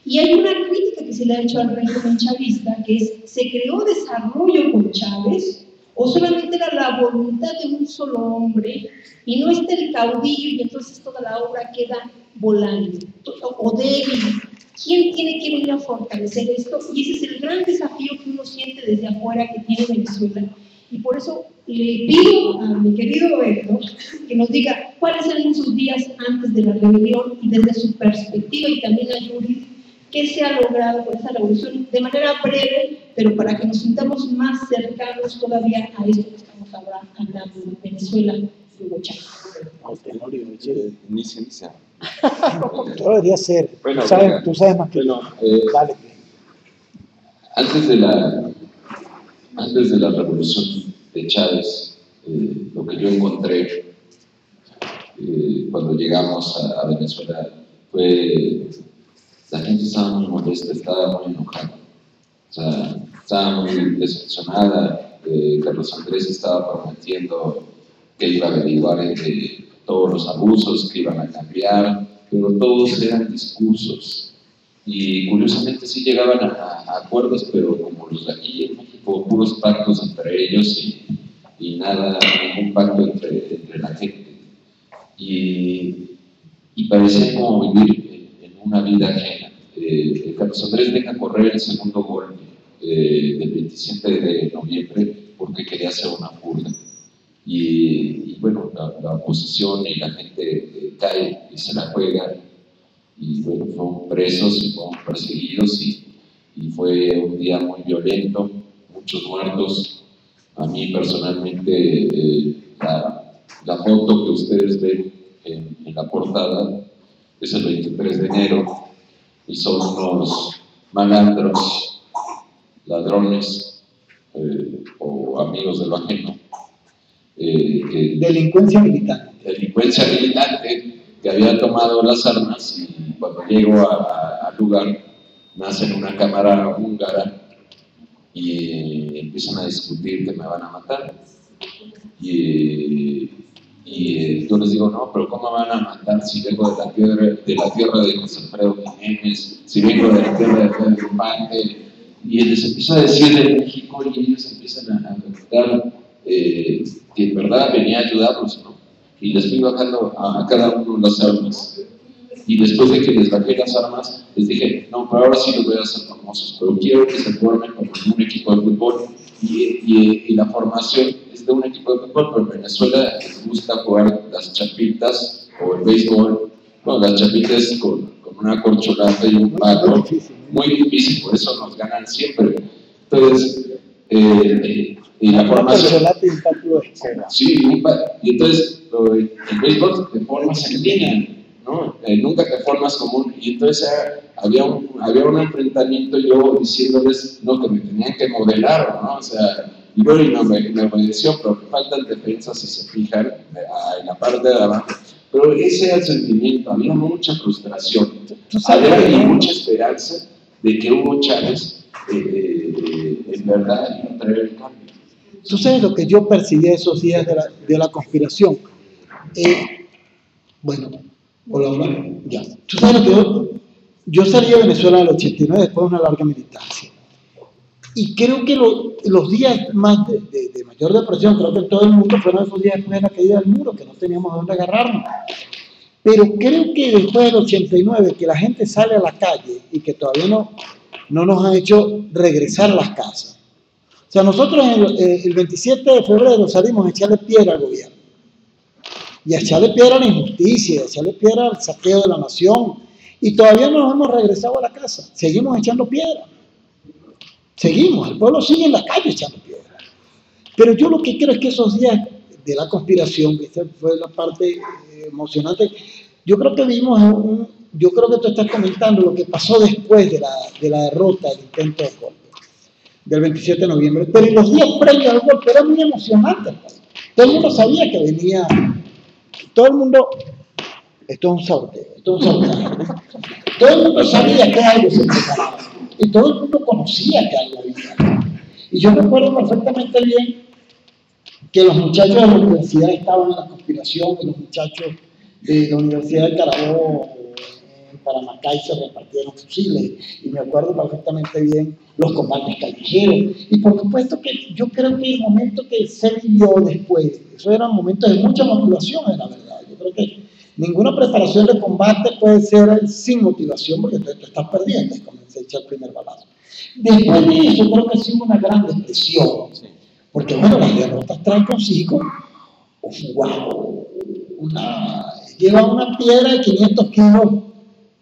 Y hay una crítica que se le ha hecho al régimen chavista, que es: ¿se creó desarrollo con Chávez? ¿O solamente era la voluntad de un solo hombre y no está el caudillo y entonces toda la obra queda volando o débil? ¿Quién tiene que venir a fortalecer esto? Y ese es el gran desafío que uno siente desde afuera que tiene Venezuela. Y por eso le pido a mi querido Héctor que nos diga cuáles eran esos días antes de la rebelión y desde su perspectiva, y también a Yuri, qué se ha logrado con esa revolución de manera breve, pero para que nos sintamos más cercanos todavía a esto que estamos ahora hablando de Venezuela y Hugo Chávez. Inicia. Debería ser. Bueno, Tú sabes más que yo. Dale. Antes de la revolución de Chávez, lo que yo encontré cuando llegamos a Venezuela fue: la gente estaba muy molesta, estaba muy enojada, o sea, estaba muy decepcionada. Carlos Andrés estaba prometiendo que iba a averiguar todos los abusos, que iban a cambiar, pero todos eran discursos. y curiosamente sí llegaban a acuerdos, pero como los de aquí en México, puros pactos entre ellos y nada, ningún pacto entre la gente. Y parecía como vivir en una vida ajena. Carlos Andrés deja correr el segundo golpe del 27 de noviembre porque quería hacer una purga. Y bueno, la oposición y la gente cae y se la juega, y bueno, fueron presos y fueron perseguidos, y fue un día muy violento, muchos muertos. A mí personalmente, la foto que ustedes ven en la portada es el 23 de enero, y son unos malandros, ladrones o amigos de lo ajeno. Delincuencia militante. Delincuencia militante que había tomado las armas, y cuando llego al lugar me hacen una cámara húngara y empiezan a discutir que me van a matar. Y yo les digo, no, pero ¿cómo me van a matar si vengo de la tierra de José Alfredo Jiménez, si vengo de la tierra de Pedro Infante? Y les empiezo a decir de México, y ellos empiezan a preguntar que en verdad venía a ayudarlos, ¿no? Y les fui bajando a cada uno las armas. Y después de que les bajé las armas, les dije, no, pero ahora sí los voy a hacer famosos, pero quiero que se formen como un equipo de fútbol. Y la formación es de un equipo de fútbol, pero en Venezuela les gusta jugar las chapitas o el béisbol. Bueno, las chapitas con una corcholata y un palo, muy difícil, por eso nos ganan siempre. Entonces, y la formación. Sí, y entonces el béisbol te formas en línea, ¿no? Nunca te formas común. Y entonces había un enfrentamiento, yo diciéndoles no, que me tenían que modelar, ¿no? O sea, y bueno, me obedeció, pero faltan defensas, si se fijan, en la parte de abajo. Pero ese era el sentimiento, había mucha frustración, había mucha esperanza de que Hugo Chávez en verdad iba a traer el cambio. ¿Tú sabes lo que yo percibí esos días de la conspiración? Bueno, hola, ya. ¿Tú sabes lo que yo salí de Venezuela en el 89 después de una larga militancia? Y creo que los días más de mayor depresión, creo que en todo el mundo, fueron esos días después de la caída del muro, que no teníamos a dónde agarrarnos. Pero creo que después del 89, que la gente sale a la calle y que todavía no nos han hecho regresar a las casas. O sea, nosotros el 27 de febrero salimos a echarle piedra al gobierno. Y a echarle piedra a la injusticia, a echarle piedra al saqueo de la nación. Y todavía no nos hemos regresado a la casa. Seguimos echando piedra. Seguimos, el pueblo sigue en la calle echando piedra. Pero yo lo que creo es que esos días de la conspiración, que esta fue la parte emocionante, yo creo que vimos yo creo que tú estás comentando lo que pasó después de la derrota del intento de golpe del 27 de noviembre, pero en los días previos al golpe era muy emocionante. Todo el mundo sabía que venía, todo el mundo, esto es un sorteo, todo el mundo sabía que algo se preparaba, y todo el mundo conocía que algo había. Y yo recuerdo perfectamente bien que los muchachos de la universidad estaban en la conspiración, y los muchachos de la Universidad de Carabobo en Paramacay se repartieron fusiles, y me acuerdo perfectamente bien los combates callejeros. Y por supuesto que yo creo que el momento que se vivió después, eso eran momentos de mucha motivación, es la verdad. Yo creo que ninguna preparación de combate puede ser sin motivación, porque te estás perdiendo, es como se echa el primer balazo. Después de eso, creo que ha sido una gran depresión, porque bueno, las derrotas traen consigo, lleva una piedra de 500 kilos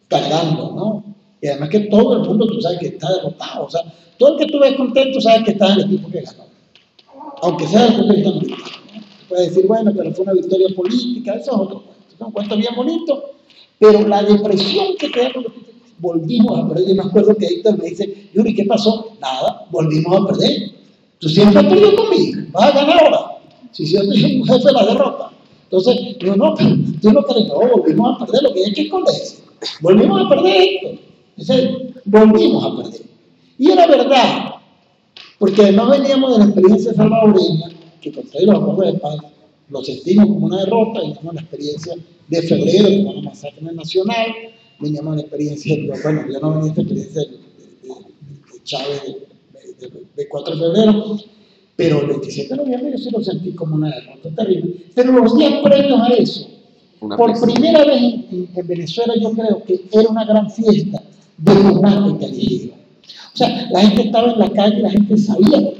cargando, ¿no? Y además que todo el mundo, tú sabes que está derrotado, o sea, todo el que tú ves contento sabes que está en el equipo que ganó, aunque sea el punto de vista militar, ¿no? Puedes decir, bueno, pero fue una victoria política, eso es otro cuento, es un cuento bien bonito, pero la depresión que te da cuando volvimos a perder. Yo me acuerdo que Héctor me dice, Yuri, ¿qué pasó? Nada, volvimos a perder. Tú siempre has perdido conmigo, vas a ganar ahora. Si yo soy un jefe de la derrota. Entonces, yo no, tú no crees, no, volvimos a perder, lo que hay que esconderse. Volvimos a perder, Héctor. Entonces, volvimos a perder. Y era verdad, porque además veníamos de la experiencia salvadoreña, que contra los acuerdos de paz lo sentimos como una derrota, y tenemos la experiencia de febrero, como una masacre nacional, veníamos la experiencia, bueno, yo no venía esta experiencia de Chávez de 4 de febrero, pero el 27 de noviembre yo sí lo sentí como una derrota terrible. Pero los días previos a eso, por primera vez en Venezuela, yo creo que era una gran fiesta de combate callejero. O sea, la gente estaba en la calle, la gente sabía,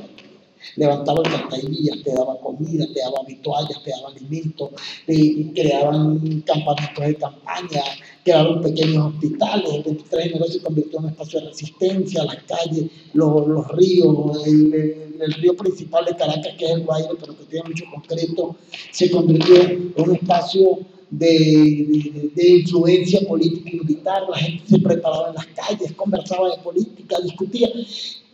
levantaban alcantarillas, te daban comida, te daban toallas, te daban alimentos, creaban campamentos de campaña, crearon pequeños hospitales. El 23 de enero se convirtió en un espacio de resistencia, las calles, los ríos, el río principal de Caracas, que es el Guaire, pero que tiene mucho concreto, se convirtió en un espacio de influencia política y militar. La gente se preparaba en las calles, conversaba de política, discutía.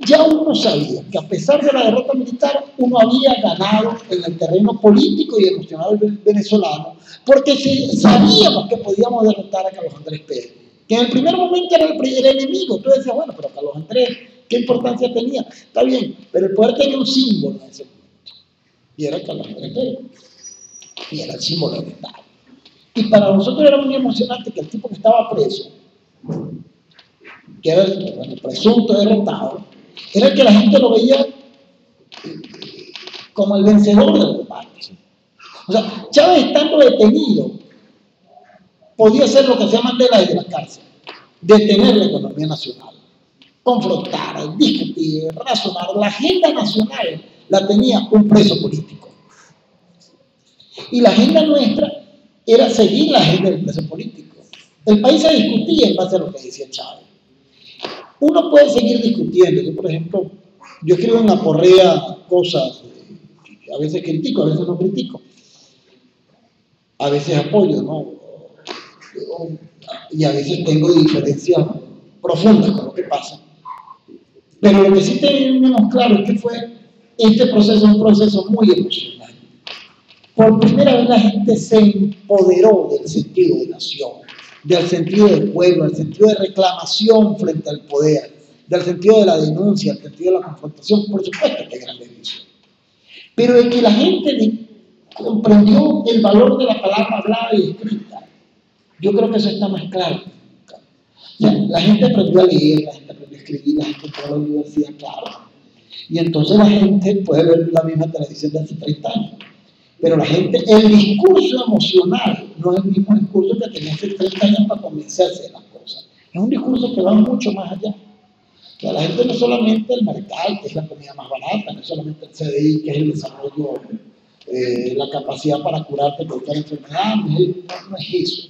Ya uno sabía que a pesar de la derrota militar, uno había ganado en el terreno político y emocional venezolano, porque sabíamos que podíamos derrotar a Carlos Andrés Pérez, que en el primer momento era el enemigo. Tú decías, bueno, pero Carlos Andrés, ¿qué importancia tenía? Está bien, pero el poder tenía un símbolo en ese momento, y era Carlos Andrés Pérez, y era el símbolo del Estado. Y para nosotros era muy emocionante que el tipo que estaba preso, que era el presunto derrotado, era el que la gente lo veía como el vencedor del combate. O sea, Chávez estando detenido, podía hacer lo que hacía Mandela desde la cárcel: detener la economía nacional, confrontar, discutir, razonar. La agenda nacional la tenía un preso político. Y la agenda nuestra era seguir la agenda del preso político. El país se discutía en base a lo que decía Chávez. Uno puede seguir discutiendo. Yo, por ejemplo, yo escribo en Aporrea cosas, a veces critico, a veces no critico, a veces apoyo, ¿no? Y a veces tengo diferencias profundas con lo que pasa. Pero lo que sí tenemos claro es que este proceso un proceso muy emocional. Por primera vez la gente se empoderó del sentido de nación, del sentido del pueblo, del sentido de reclamación frente al poder, del sentido de la denuncia, del sentido de la confrontación. Por supuesto que hay grandes divisiones, pero de que la gente comprendió el valor de la palabra hablada y escrita, yo creo que eso está más claro. O sea, la gente aprendió a leer, la gente aprendió a escribir, la gente entró a la universidad, claro. Y entonces la gente puede ver la misma televisión de hace 30 años. Pero la gente, el discurso emocional no es el mismo discurso que tenía hace 30 años para convencerse de las cosas. Es un discurso que va mucho más allá. O sea, la gente no es solamente el mercado, que es la comida más barata, no es solamente el CDI, que es el desarrollo, la capacidad para curarte de cualquier enfermedad, no es eso.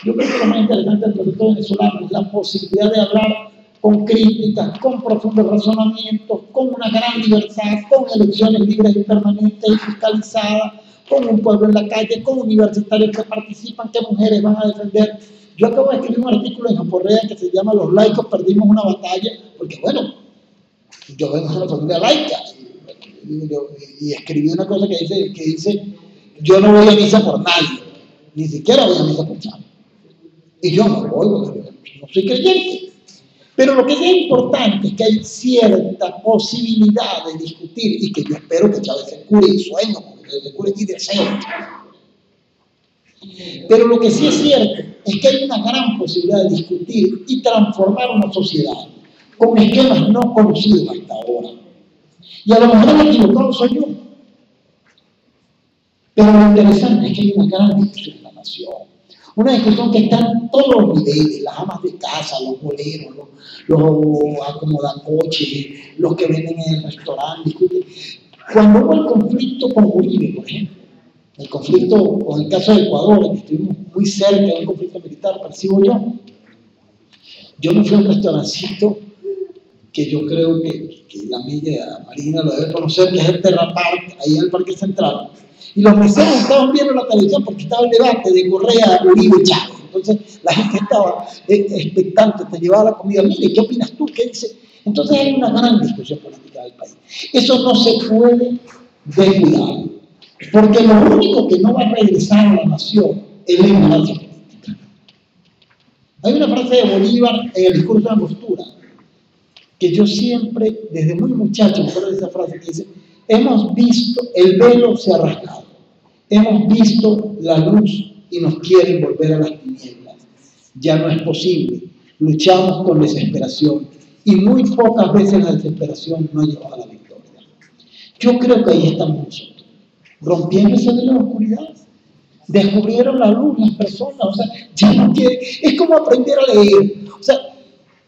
Yo creo que lo más interesante del proyecto venezolano es la posibilidad de hablar con críticas, con profundos razonamientos, con una gran libertad, con elecciones libres y permanentes y fiscalizadas, con un pueblo en la calle, con universitarios que participan, qué mujeres van a defender. Yo acabo de escribir un artículo en Aporrea que se llama "Los laicos perdimos una batalla", porque bueno, yo vengo de una familia laica y escribí una cosa que dice yo no voy a misa por nadie, ni siquiera voy a misa por Chávez. Y yo no voy, no soy creyente. Pero lo que es importante es que hay cierta posibilidad de discutir, y que yo espero que Chávez se cure y sueño, porque se cure y deseo. Pero lo que sí es cierto es que hay una gran posibilidad de discutir y transformar una sociedad con esquemas no conocidos hasta ahora. Y a lo mejor el equivocado soy yo. Pero lo interesante es que hay una gran discusión en la nación. Una discusión que está en todos los niveles: las amas de casa, los boleros, los acomodacoches, los que venden en el restaurante, discuten. Cuando hubo el conflicto con Uribe, por ejemplo, el conflicto con el caso de Ecuador, que estuvimos muy cerca de un conflicto militar, percibo yo me fui a un restaurancito que yo creo que la amiga Marina lo debe conocer, que es el Terra Park, ahí en el Parque Central. Y los meseros estaban viendo la televisión porque estaba el debate de Correa, Uribe y Chávez. Entonces la gente estaba expectante, te llevaba la comida. Mire, ¿qué opinas tú? ¿Qué dice? Entonces hay una gran discusión política del país. Eso no se puede descuidar, porque lo único que no va a regresar a la nación es la ignorancia política. Hay una frase de Bolívar en el discurso de Angostura que yo siempre, desde muy muchacho, me acuerdo de esa frase que dice: hemos visto, el velo se ha rasgado, hemos visto la luz y nos quieren volver a las tinieblas. Ya no es posible. Luchamos con desesperación y muy pocas veces la desesperación no lleva a la victoria. Yo creo que ahí estamos nosotros, rompiendo ese velo de la oscuridad. Descubrieron la luz las personas, o sea, ya no quieren. Es como aprender a leer. O sea,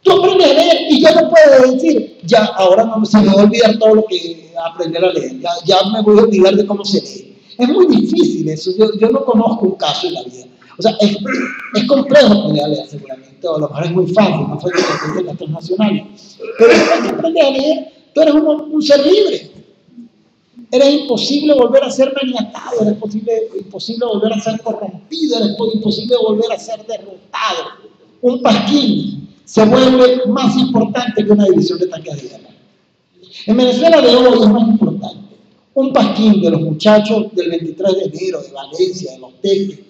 tú aprendes a leer y ya no puedes decir, ya, ahora no se me va a olvidar todo lo que aprender a leer, ya me voy a olvidar de cómo se lee. Es muy difícil eso, yo no conozco un caso en la vida. O sea, es complejo aprender a leer seguramente, o a lo mejor es muy fácil, no fue que las transnacionales. Pero después que aprendes a leer, tú eres un ser libre. Era imposible volver a ser maniatado, era imposible volver a ser corrompido, era imposible volver a ser derrotado. Un pasquín se vuelve más importante que una división de tanques de guerra. En Venezuela de hoy es más importante un pasquín de los muchachos del 23 de enero, de Valencia, de Los Teques,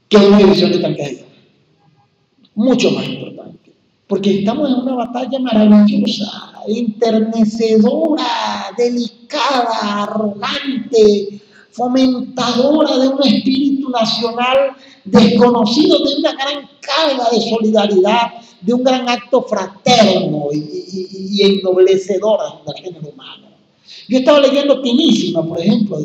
que una división de tanques de guerra. Mucho más importante. Porque estamos en una batalla maravillosa, enternecedora, delicada, arrogante, fomentadora de un espíritu nacional desconocido, de una gran carga de solidaridad, de un gran acto fraterno y ennoblecedor del género humano. Yo estaba leyendo Tinísima, por ejemplo.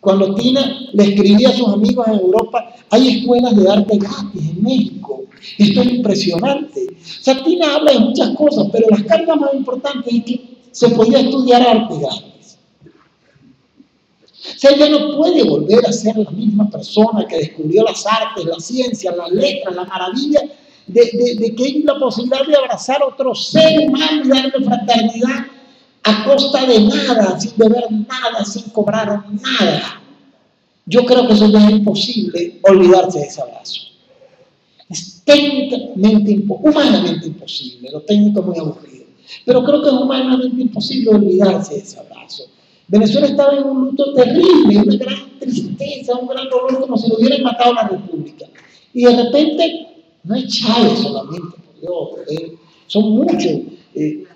Cuando Tina le escribía a sus amigos en Europa, hay escuelas de arte gratis en México. Esto es impresionante. O sea, Tina habla de muchas cosas, pero las cargas más importantes es que se podía estudiar arte gratis. O sea, ella no puede volver a ser la misma persona que descubrió las artes, las ciencias, las letras, la maravilla de que hay la posibilidad de abrazar a otro ser humano y darle fraternidad a costa de nada, sin deber nada, sin cobrar nada. Yo creo que eso ya es imposible olvidarse de ese abrazo. Es técnicamente, humanamente imposible, lo técnico es muy aburrido, pero creo que es humanamente imposible olvidarse de ese abrazo. Venezuela estaba en un luto terrible, una gran tristeza, un gran dolor, como si lo hubieran matado a la República. Y de repente, no es Chávez solamente, por Dios, son muchos.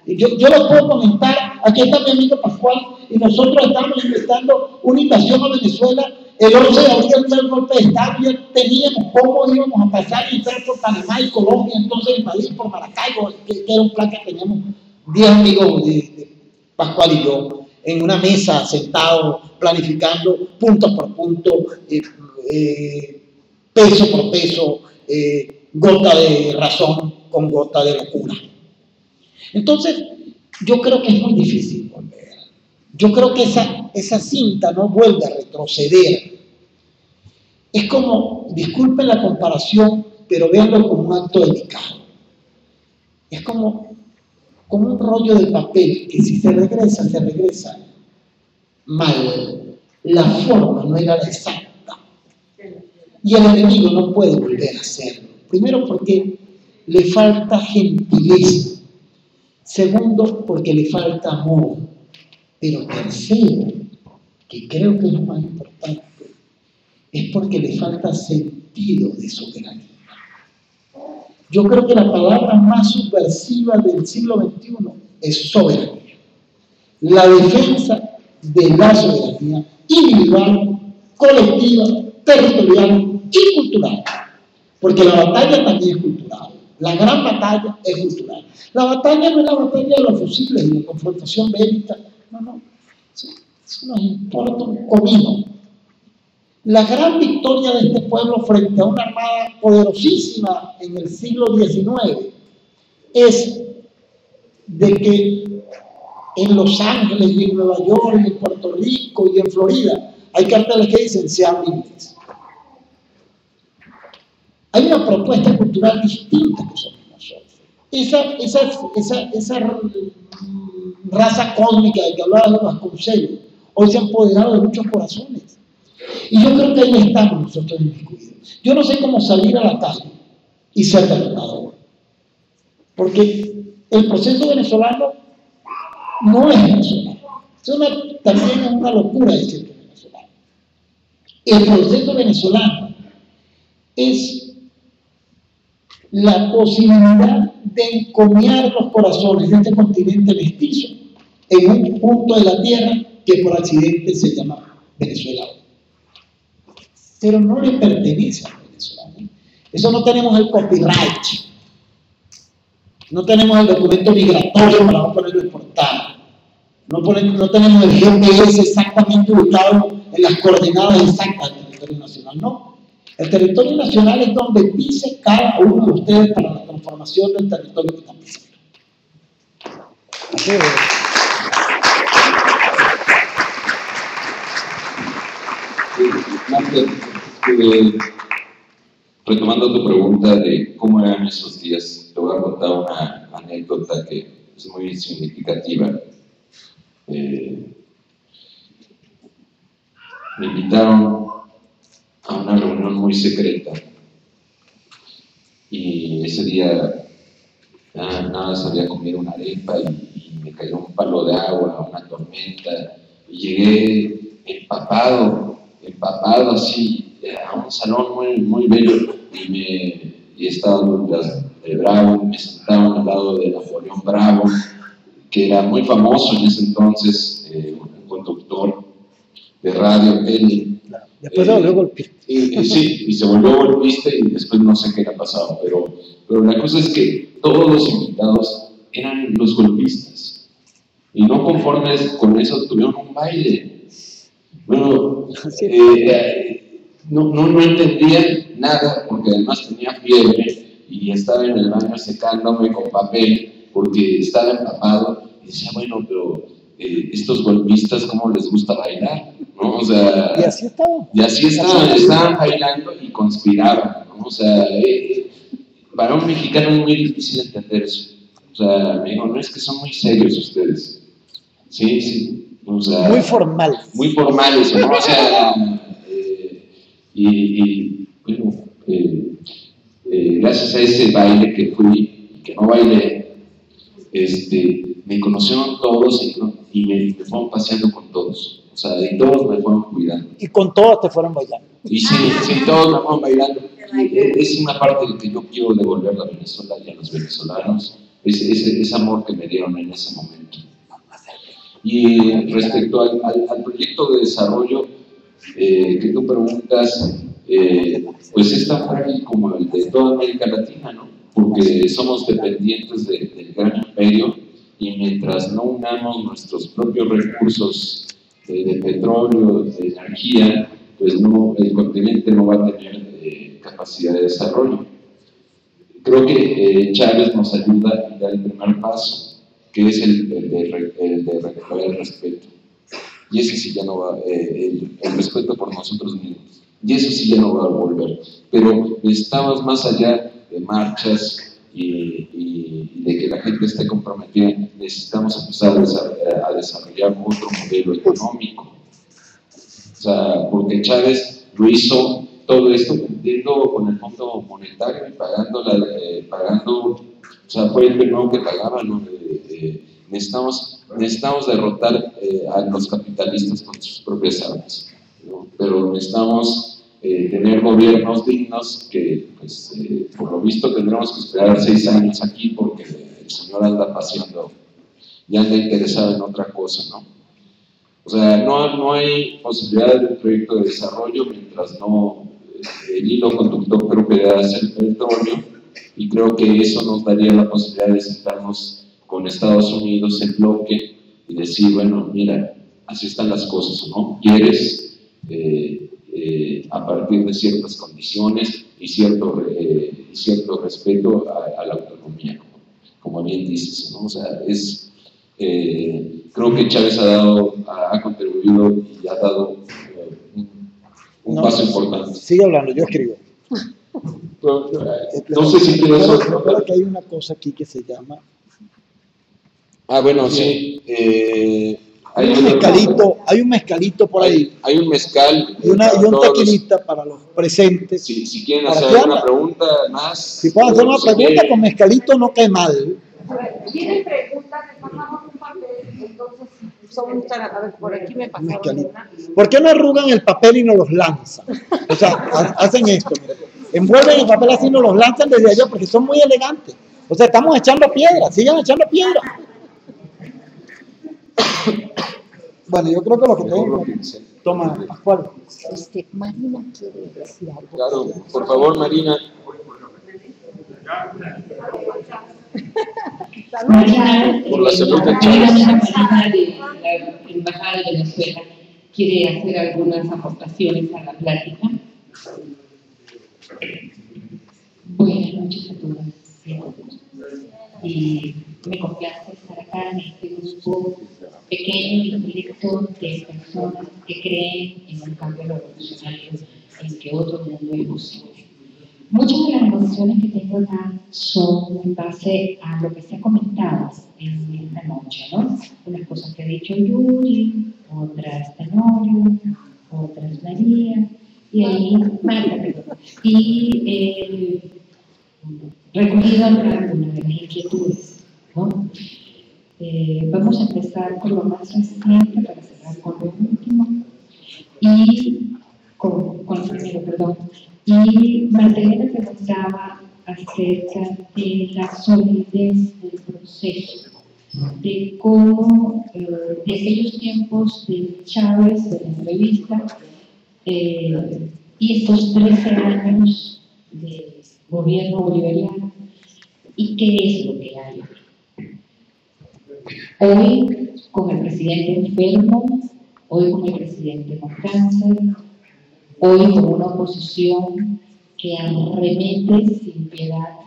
Yo lo puedo comentar, aquí está mi amigo Pascual, y nosotros estamos inventando una invasión a Venezuela. El 11 de abril del golpe de Estado, ya teníamos cómo íbamos a pasar y entrar por Panamá y Colombia, entonces el país por Maracaibo, que era un plan que teníamos 10 amigos de Pascual y yo, en una mesa sentados, planificando punto por punto, peso por peso, gota de razón con gota de locura. Entonces, yo creo que es muy difícil volver. Yo creo que esa cinta no vuelve a retroceder. Es como, disculpen la comparación, pero véanlo como un acto delicado. Es como un rollo de papel que si se regresa mal. La forma no era la exacta. Y el enemigo no puede volver a hacerlo. Primero porque le falta gentileza. Segundo, porque le falta amor. Pero tercero, que creo que es lo más importante, es porque le falta sentido de soberanía. Yo creo que la palabra más subversiva del siglo XXI es soberanía. La defensa de la soberanía individual, colectiva, territorial y cultural. Porque la batalla también es cultural. La gran batalla es cultural. La batalla no es la batalla de los fusiles y la confrontación bélica. No. Eso nos importa un comino. La gran victoria de este pueblo frente a una armada poderosísima en el siglo XIX es de que en Los Ángeles y en Nueva York y en Puerto Rico y en Florida hay carteles que dicen sean libres. Hay una propuesta cultural distinta que somos nosotros. Esa raza cósmica de que hablaba de Vasconcelos hoy se ha empoderado de muchos corazones. Y yo creo que ahí estamos nosotros inmiscuidos. Yo no sé cómo salir a la calle y ser derrotador. Porque el proceso venezolano no es venezolano. También es una locura decir que es venezolano. El proceso venezolano es la posibilidad de encomiar los corazones de este continente mestizo en un punto de la tierra que por accidente se llama Venezuela hoy. Pero no le pertenece a los venezolanos. Eso no tenemos el copyright. No tenemos el documento migratorio para no ponerlo en portada. No tenemos el GPS exactamente ubicado en las coordenadas exactas del territorio nacional. No. El territorio nacional es donde pise cada uno de ustedes para la transformación del territorio que están pisando. Así es. Retomando tu pregunta de cómo eran esos días, te voy a contar una anécdota que es muy significativa. Me invitaron a una reunión muy secreta y ese día nada más había comido una arepa y me cayó un palo de agua, una tormenta, y llegué empapado así a un salón muy bello y estaba Douglas Bravo, me sentaron al lado de Napoleón Bravo, que era muy famoso en ese entonces, un conductor de radio, después se volvió golpista. Sí, y se volvió golpista y después no sé qué le ha pasado, pero la cosa es que todos los invitados eran los golpistas y no conformes con eso tuvieron un baile. Bueno, no entendía nada porque además tenía fiebre y estaba en el baño secándome con papel porque estaba empapado y decía, bueno, pero estos golpistas cómo les gusta bailar, ¿no? O sea, y así estaban bailando y conspiraban, ¿no? O sea, para un mexicano es muy difícil entender eso. O sea, me digo, no es que son muy serios ustedes. Sí. O sea, muy formales. Muy formales, ¿no? O sea, bueno, gracias a ese baile que fui, que no bailé, me conocieron todos y me fueron paseando con todos. O sea, y todos me fueron cuidando. Y con todos te fueron bailando. Y sí, todos me fueron bailando. Es una parte de que yo quiero devolverle a Venezuela y a los venezolanos, ese amor que me dieron en ese momento. Y respecto al proyecto de desarrollo que tú preguntas, pues es tan frágil como el de toda América Latina, ¿no? Porque somos dependientes del gran imperio y mientras no unamos nuestros propios recursos de petróleo, de energía, pues el continente no va a tener capacidad de desarrollo. Creo que Chávez nos ayuda a dar el primer paso, que es el de recuperar el respeto. Y ese sí ya no va, el respeto por nosotros mismos. Y eso sí ya no va a volver. Pero necesitamos más allá de marchas y de que la gente esté comprometida, necesitamos empezar a desarrollar otro modelo económico. O sea, porque Chávez lo hizo todo esto cumpliendo con el Fondo Monetario y pagando, o sea, fue el primero que pagaba, ¿no? Necesitamos derrotar a los capitalistas con sus propias armas, ¿no? Pero necesitamos tener gobiernos dignos que, pues, por lo visto tendremos que esperar 6 años aquí porque el señor anda paseando y anda interesado en otra cosa, ¿no? O sea, no hay posibilidad de un proyecto de desarrollo mientras no el hilo conductor creo que debe ser el petróleo, y creo que eso nos daría la posibilidad de sentarnos con Estados Unidos en bloque y decir, bueno, mira, así están las cosas, ¿no? ¿Quieres a partir de ciertas condiciones y cierto respeto a la autonomía, como bien dices, ¿no? O sea, creo que Chávez ha contribuido y ha dado un paso importante. Sigue hablando, yo escribo. No sé si quieres... Recuerda que hay una cosa aquí que se llama... bueno, sí. Hay un mezcalito por ahí. Hay un mezcal. Y un tequilita para los presentes. Si quieren hacer una pregunta más. Si pueden hacer una pregunta con mezcalito no cae mal. Tienen preguntas, les mandamos un papel, entonces son muchas, a ver, por aquí me pasaron una. ¿Por qué no arrugan el papel y no los lanzan? O sea, hacen esto, mira. Envuelven el papel así y no los lanzan desde allá porque son muy elegantes. O sea, estamos echando piedra, sigan echando piedra. Bueno, yo creo que lo que tengo... Toma, Pascual. Marina quiere decir algo. Claro, por favor, Marina. Marina, Por la salud de la Embajada de Venezuela, quiere hacer algunas aportaciones a la plática. Buenas noches a todas. Y me complace estar acá en este grupo pequeño y directo de personas que creen en un cambio revolucionario, en que otro mundo es posible. Muchas de las emociones que tengo acá son en base a lo que se ha comentado en esta noche, ¿no? Unas cosas que ha dicho Yuri, otras Tenorio, otras María, y ahí Marta, y recogido algunas de las inquietudes, ¿no? Vamos a empezar con lo más reciente para cerrar con lo último, y con el primero, perdón. Y Magdalena preguntaba acerca de la solidez del proceso, de cómo, de aquellos tiempos de Chávez, de la entrevista, y estos 13 años de gobierno bolivariano, y qué es lo que hay hoy con el presidente enfermo, hoy con el presidente con cáncer, hoy con una oposición que arremete sin piedad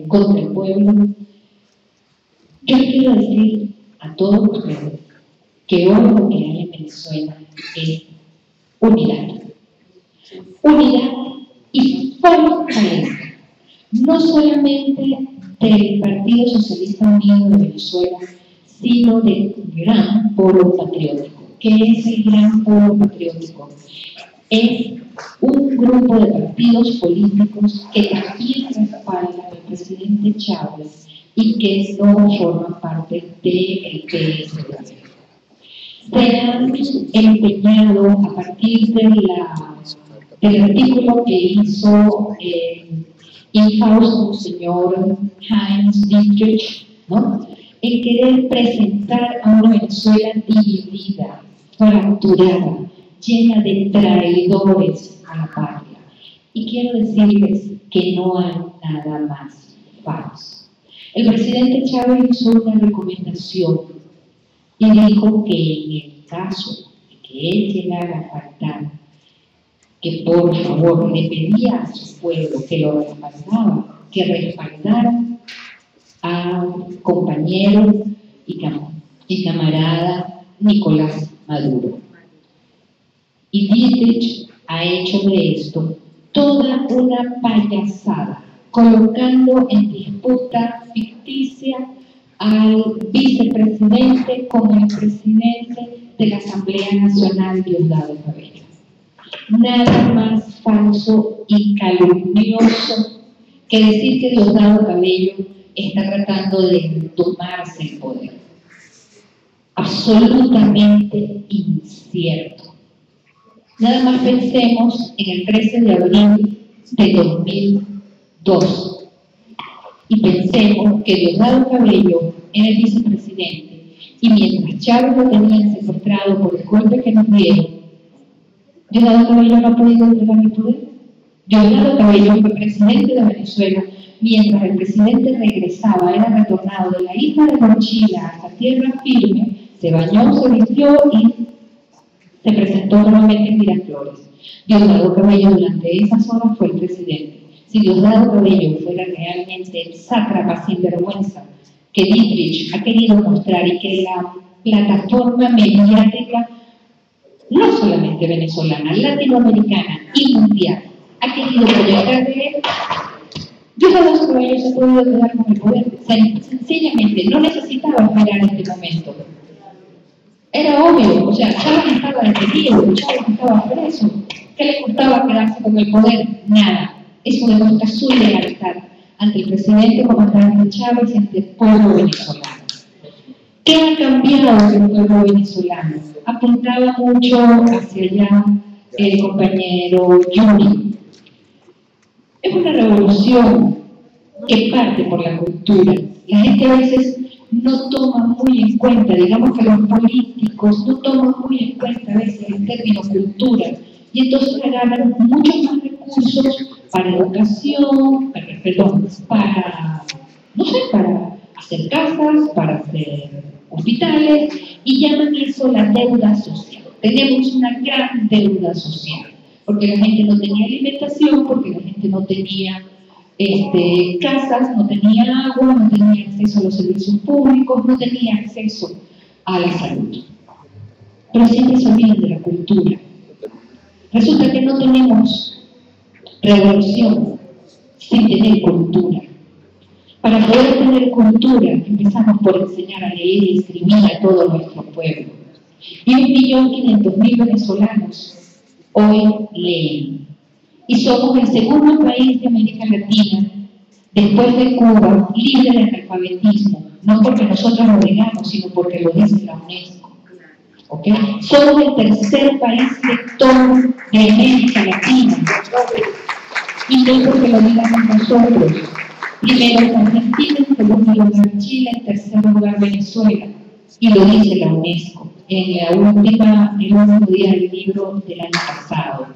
contra el pueblo. Yo quiero decir a todos ustedes que hoy lo que hay en Venezuela es unidad. Unidad y fortaleza, no solamente del Partido Socialista Unido de Venezuela, sino del gran polo patriótico. ¿Qué es el gran polo patriótico? Es un grupo de partidos políticos que también respaldan al presidente Chávez y que no forman parte del PSDB. Se han empeñado a partir del artículo que hizo Infausto, señor Heinz Dietrich, ¿no?, en querer presentar a una Venezuela dividida, fracturada, llena de traidores a la patria. Y quiero decirles que no hay nada más falso. El presidente Chávez hizo una recomendación y dijo que en el caso de que él llegara a faltar, que por favor le pedía a su pueblo que lo respaldara, que respaldara a compañero y camarada Nicolás Maduro. Y Dietrich ha hecho de esto toda una payasada, colocando en disputa ficticia al vicepresidente como el presidente de la Asamblea Nacional, Diosdado Cabello. Nada más falso y calumnioso que decir que Diosdado Cabello está tratando de tomarse el poder. Absolutamente incierto. Nada más pensemos en el 13 de abril de 2002 y pensemos que Diosdado Cabello era el vicepresidente y mientras Chávez lo tenían secuestrado por el golpe que nos dieron, Diosdado Cabello no ha podido entregar el poder. Diosdado Cabello fue presidente de Venezuela mientras el presidente regresaba, era retornado de la isla de Mochila hasta tierra firme, se bañó, se vistió y se presentó nuevamente en Miraflores. Diosdado Cabello durante esas horas fue el presidente. Si Diosdado Cabello fuera realmente el sátrapa sin vergüenza que Dietrich ha querido mostrar y que la plataforma mediática, no solamente venezolana, latinoamericana y mundial, ha querido proyectar de él, Diosdado Cabello se ha podido quedar con el poder. Sencillamente no necesitaba esperar este momento. Era obvio, o sea, Chávez estaba detenido, Chávez estaba preso. ¿Qué le costaba quedarse con el poder? Nada. Eso demuestra su lealtad ante el presidente comandante Chávez y ante el pueblo venezolano. ¿Qué ha cambiado el pueblo venezolano? Apuntaba mucho hacia allá el compañero Yuri. Es una revolución que parte por la cultura. La gente a veces no toman muy en cuenta, digamos que los políticos no toman muy en cuenta a veces el término cultura, y entonces agarran muchos más recursos para educación, para, no sé, para hacer casas, para hacer hospitales, y llaman eso la deuda social. Tenemos una gran deuda social, porque la gente no tenía alimentación, porque la gente no tenía casas, no tenía agua, no tenía acceso a los servicios públicos, no tenía acceso a la salud. Pero siempre se olvidan de la cultura. Resulta que no tenemos revolución sin tener cultura. Para poder tener cultura, empezamos por enseñar a leer y escribir a todo nuestro pueblo. Y 1.500.000 venezolanos hoy leen. Y somos el segundo país de América Latina, después de Cuba, libre de analfabetismo, no porque nosotros lo digamos, sino porque lo dice la UNESCO. ¿Okay? Somos el tercer país lector de América Latina, y no porque lo digamos nosotros. Primero es Argentina, en segundo lugar Chile, en tercer lugar Venezuela, y lo dice la UNESCO en el último día del libro del año pasado.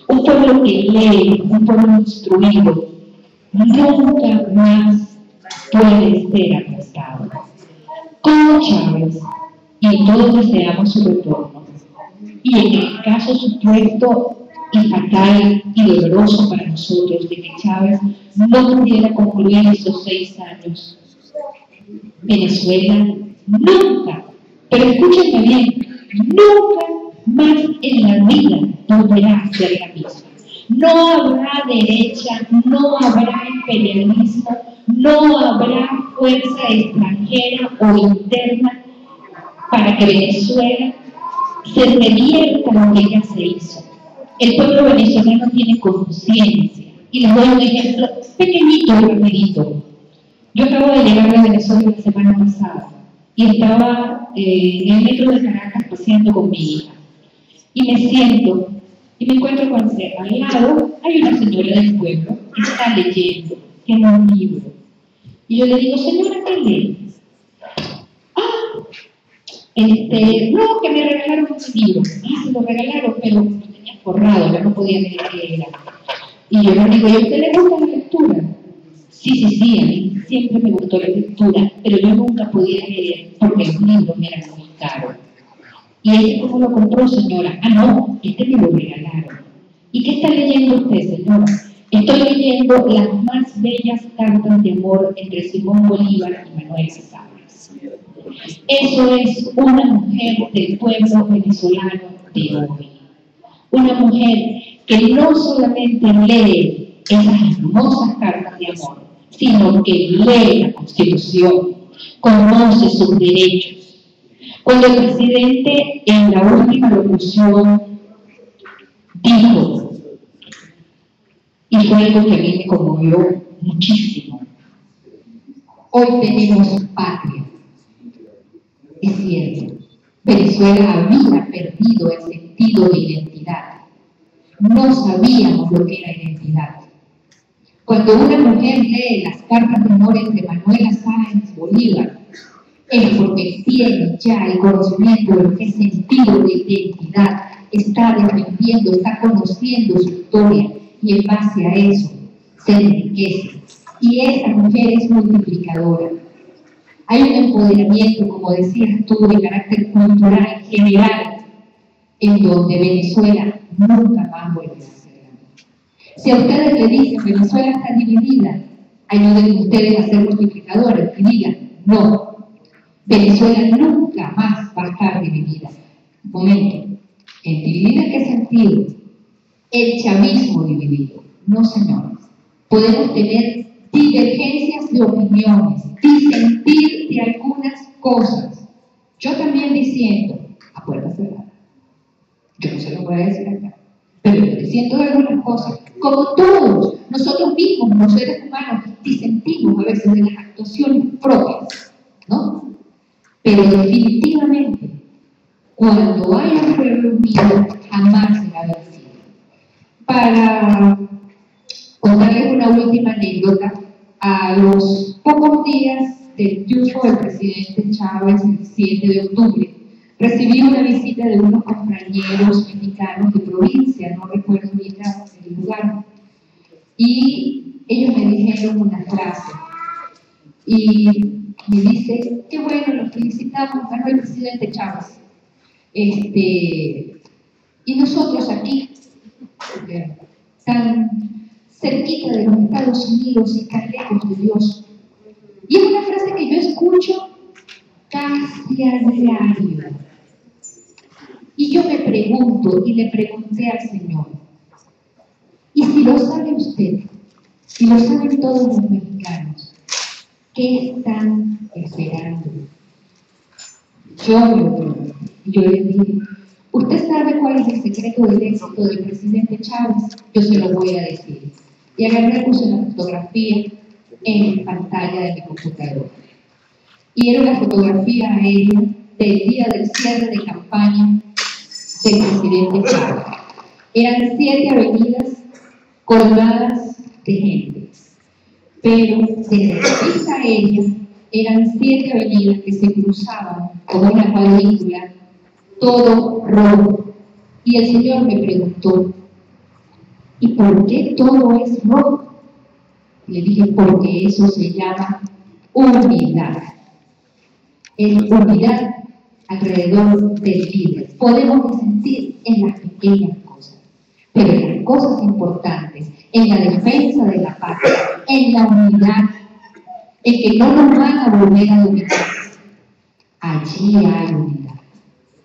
Un pueblo que lee, un pueblo instruido, nunca más puede ser aplastado. Como Chávez, y todos deseamos su retorno, y en el caso supuesto y fatal y doloroso para nosotros de que Chávez no pudiera concluir esos 6 años, Venezuela nunca, pero escúchenme bien, nunca más en la vida volverá a ser la misma. No habrá derecha, no habrá imperialismo, no habrá fuerza extranjera o interna para que Venezuela se revierta lo que ya se hizo. El pueblo venezolano tiene conciencia. Y les doy un ejemplo pequeñito y rapidito. Yo acabo de llegar a Venezuela la semana pasada y estaba en el metro de Caracas paseando con mi hija. Y me siento y me encuentro con al lado hay una señora del pueblo que está leyendo, tiene un libro. Y yo le digo, señora, ¿qué lee? No, que me regalaron un libro. Se lo regalaron, pero lo tenía forrado, yo no podía leer qué era. Y yo le digo, ¿y a usted le gusta la lectura? Sí, a mí siempre me gustó la lectura, pero yo nunca podía leer porque los libros eran muy caros. ¿Y cómo lo compró, señora? No, me lo regalaron. ¿Y qué está leyendo usted, señora? Estoy leyendo las más bellas cartas de amor entre Simón Bolívar y Manuel Casares. Eso es una mujer del pueblo venezolano de hoy. Una mujer que no solamente lee esas hermosas cartas de amor, sino que lee la Constitución, conoce sus derechos. Cuando el presidente en la última locución dijo, y fue algo que a mí me conmovió muchísimo, hoy tenemos patria. Es cierto, Venezuela había perdido el sentido de identidad. No sabíamos lo que era identidad. Cuando una mujer lee las cartas de amor entre Manuela Sáenz Bolívar, es porque tiene ya el conocimiento de lo que es sentido de identidad, está defendiendo, está conociendo su historia, y en base a eso se enriquece. Y esa mujer es multiplicadora. Hay un empoderamiento, como decías tú, de carácter cultural general, en donde Venezuela nunca más vuelve a ser grande. Si a ustedes le dicen que Venezuela está dividida, ayuden ustedes a ser multiplicadores y digan, no, Venezuela nunca más va a estar dividida. Un momento, ¿en dividida en qué sentido? El chavismo dividido. No, señores. Podemos tener divergencias de opiniones, disentir de algunas cosas. Yo también diciendo, a puerta cerrada. Yo no se lo voy a decir acá, pero yo diciendo algunas cosas, como todos, nosotros mismos, los seres humanos, disentimos a veces de las actuaciones propias, ¿no? Pero definitivamente, cuando hay un pueblo unido, jamás se va a vencido. Para contarles una última anécdota, a los pocos días del triunfo del presidente Chávez el 7 de octubre, recibí una visita de unos compañeros mexicanos de provincia, no recuerdo ahorita el lugar, y ellos me dijeron una frase, y me dice, qué bueno, los felicitamos, ganó el presidente Chávez. Y nosotros aquí, tan cerquita de los Estados Unidos y tan lejos de Dios. Y es una frase que yo escucho casi a diario. Y yo me pregunto, y le pregunté al Señor, y si lo sabe usted, si lo saben todos los mexicanos, ¿qué están esperando? Yo me lo pregunté, y yo le dije, ¿usted sabe cuál es el secreto del éxito del presidente Chávez? Yo se lo voy a decir. Y agarré, puse una fotografía en pantalla de mi computadora. Y era una fotografía aérea del día del cierre de campaña del presidente Chávez. Eran 7 avenidas colgadas de gente, pero desde la vista aérea eran 7 avenidas que se cruzaban como una cuadrícula, todo rojo. Y el Señor me preguntó, ¿y por qué todo es rojo? Le dije, porque eso se llama unidad. Es unidad alrededor del líder. Podemos sentir en las pequeñas cosas, pero en las cosas importantes, en la defensa de la patria, en la unidad, en que no nos van a volver a dominar, allí hay unidad.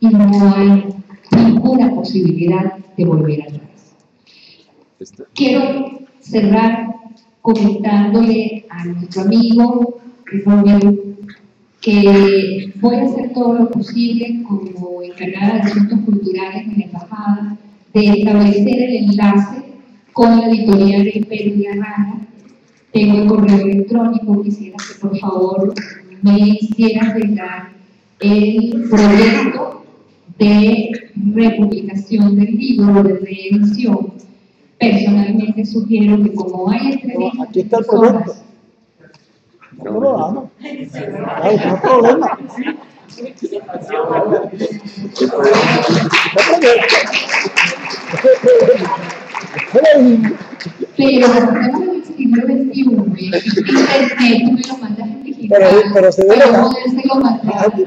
Y no hay ninguna posibilidad de volver atrás. Quiero cerrar comentándole a nuestro amigo Romero que voy a hacer todo lo posible como encargada de asuntos culturales en la embajada de establecer el enlace con la editorial de Imperio y Arana. Tengo el correo electrónico, quisiera que por favor me hicieran llegar el proyecto de republicación del libro, de reedición. Personalmente sugiero que como hay entrevistas, aquí está el proyecto. No lo damos. No hay problema. Pero estamos en el siglo XXI, internet, tú me lo mandas en digital, pero se debe podérselo mandar el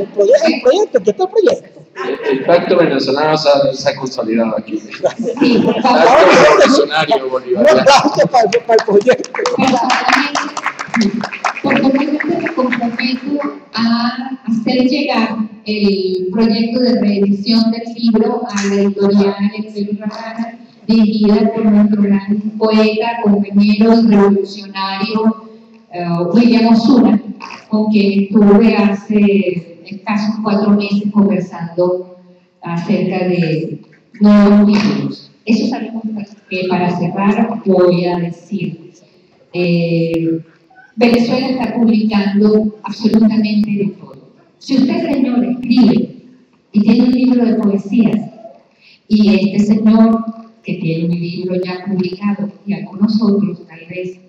proyecto, ¿qué está el proyecto? El pacto venezolano se ha consolidado aquí. Sí, El pacto revolucionario bolivariano. No, para el proyecto. Personalmente me comprometo a hacer llegar el proyecto de reedición del libro a la editorial Imperio y Arana, dirigida por nuestro gran poeta, compañero y revolucionario William Osuna, con quien estuve hace escasos 4 meses conversando acerca de nuevos títulos. Eso sabemos que para cerrar voy a decir, Venezuela está publicando absolutamente de todo. Si usted, señor, escribe y tiene un libro de poesías, y este señor que tiene un libro ya publicado, y algunos otros, tal vez,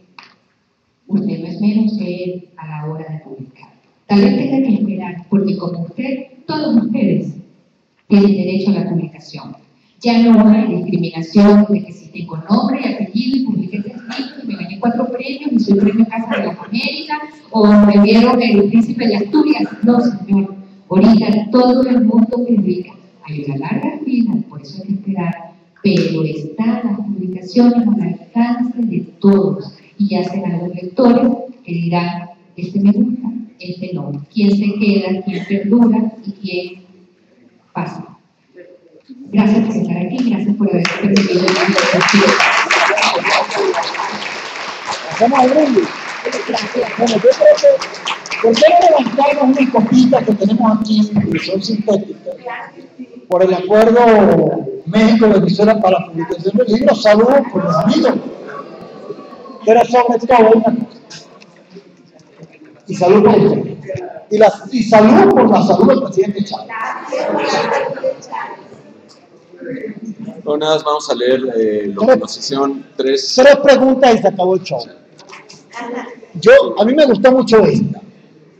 usted no es menos que él a la hora de publicar. Tal vez tenga que esperar, porque como usted, todos ustedes tienen derecho a la publicación. Ya no hay discriminación de que si tengo nombre y apellido y publiqué 3 libros y me gané 4 premios y soy premio Casa de las Américas o me vieron el Príncipe de Asturias. No, señor. Ahorita todo el mundo publica. Hay una larga fila, por eso hay que esperar, pero están las publicaciones al alcance de todos y ya serán los lectores que dirán, este me gusta, este no. ¿Quién se queda, quién perdura y quién pasa? Gracias por estar aquí, gracias por haber permitido la presentación. Vamos a brindis. Bueno, yo creo que, ¿por qué no levantarnos unas copitas que tenemos aquí, que son sintéticas? Por el acuerdo México-Venezuela para la publicación del libro, salud por los amigos. Pero sobre todo una cosa. Y salud por usted. Y salud por la salud del presidente Chávez. Bueno, nada más vamos a leer la sesión 3. 3 preguntas y se acabó el show. A mí me gustó mucho esta.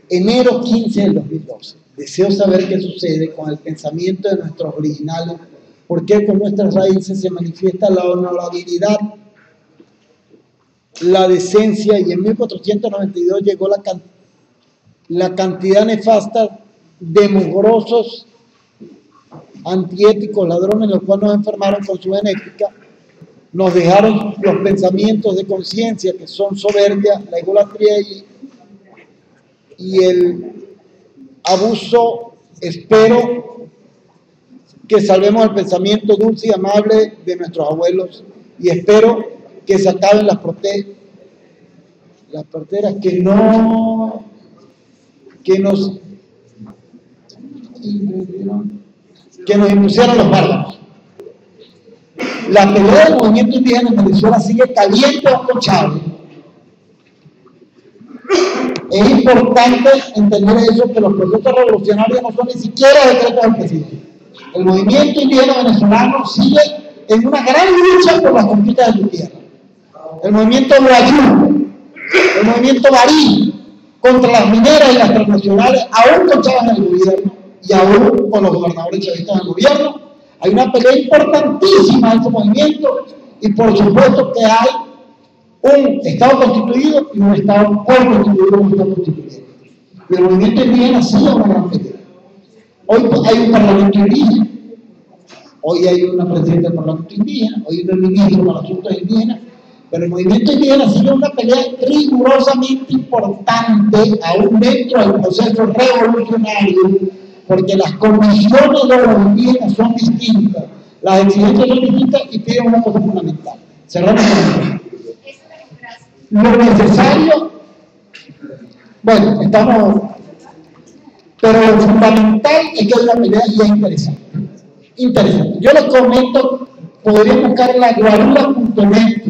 Enero 15 del 2012. Deseo saber qué sucede con el pensamiento de nuestros originales, por qué con nuestras raíces se manifiesta la honorabilidad, la decencia, y en 1492 llegó la cantidad nefasta de mugrosos, antiéticos, ladrones, los cuales nos enfermaron con su genética, nos dejaron los pensamientos de conciencia que son soberbia, la egolatría y el abuso. Espero que salvemos el pensamiento dulce y amable de nuestros abuelos, y espero que se acaben las fronteras que nos impusieron los bárbaros. La pelea del movimiento indígena en Venezuela sigue caliente o conchable. Es importante entender eso, que los procesos revolucionarios no son ni siquiera decretos del presidente. El movimiento indígena venezolano sigue en una gran lucha por las conquistas de su tierra. El movimiento Guayú, el movimiento Barí, contra las mineras y las transnacionales, aún con Chávez en el gobierno y aún con los gobernadores chavistas en el gobierno. Hay una pelea importantísima en ese movimiento, y por supuesto que hay un Estado constituido y un Estado por constituido, un Estado constituyente. Y el movimiento indígena sigue una gran pelea. Hoy hay un parlamento indígena, hoy hay una presidenta del parlamento indígena, hoy hay un ministro para asuntos indígenas, pero el movimiento indígena sigue una pelea rigurosamente importante aún dentro del proceso revolucionario, porque las condiciones de los indígenas son distintas, las exigencias son distintas, y piden una cosa fundamental. Cerramos con lo necesario. Bueno, pero lo fundamental es que es una pelea y es interesante. Yo les comento, podrían buscar la guarura.net,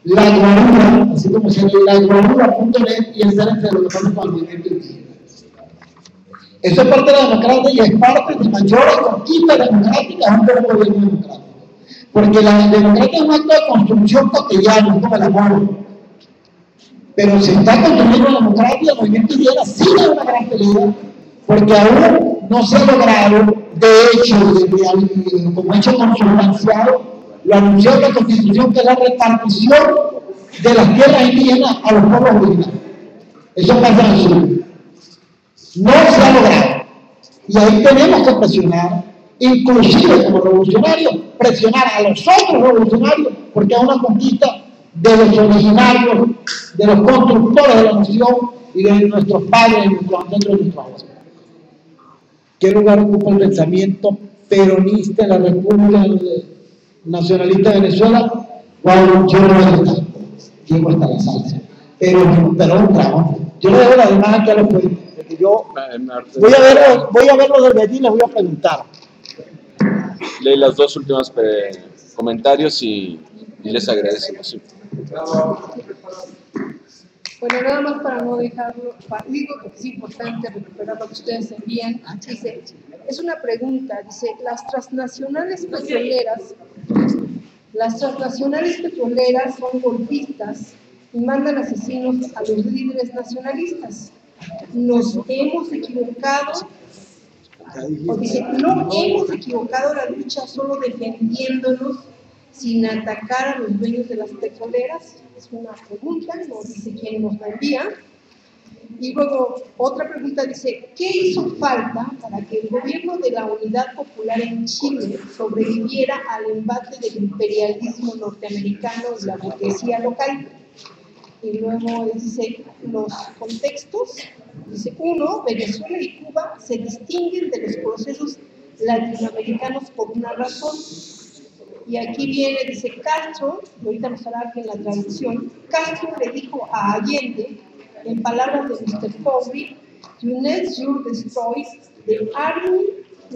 la guarura, así como se llama, la guarura.net, y estar entre lo que pasa con el movimiento indígena. Eso es parte de la democracia y es parte de mayores conquistas democráticas ante el gobierno democrático. Porque la democracia es un acto de construcción cotidiana, como el amor. Pero se está construyendo la democracia, el movimiento indígena sigue una gran pelea, porque aún no se ha logrado, de hecho, como hecho consustanciado, lo anunció la Constitución, que es la repartición de las tierras indígenas a los pueblos originarios. Eso pasa en el sur. No se ha logrado. Y ahí tenemos que presionar, inclusive como revolucionarios, presionar a los otros revolucionarios, porque es una conquista de los originarios, de los constructores de la nación y de nuestros padres, de nuestros ancestros y nuestros abuelos. ¿Qué lugar ocupa el pensamiento peronista en la República Nacionalista de Venezuela? Bueno, yo no voy a estar. Llego hasta la salsa. Pero un trabajo. Yo le dejo la demás aquí a los pueblos. Yo voy a ver lo del Medellín, les voy a preguntar. Leí las dos últimas comentarios y les agradecemos. Bueno, nada más para no dejarlo, digo que es importante recuperar lo que ustedes envían. Dice, es una pregunta, dice, las transnacionales petroleras son golpistas y mandan asesinos a los líderes nacionalistas. Nos hemos equivocado, o dice, no hemos equivocado la lucha solo defendiéndonos sin atacar a los dueños de las petroleras. Es una pregunta, no dice quién nos la envía. Y luego otra pregunta dice, ¿qué hizo falta para que el gobierno de la Unidad Popular en Chile sobreviviera al embate del imperialismo norteamericano y la burguesía local? Y luego dice los contextos. Dice, 1, Venezuela y Cuba se distinguen de los procesos latinoamericanos por una razón. Y aquí viene, dice Castro, y ahorita nos hará en la traducción, Castro le dijo a Allende, en palabras de Mr. Powry, "Unless you destroy the army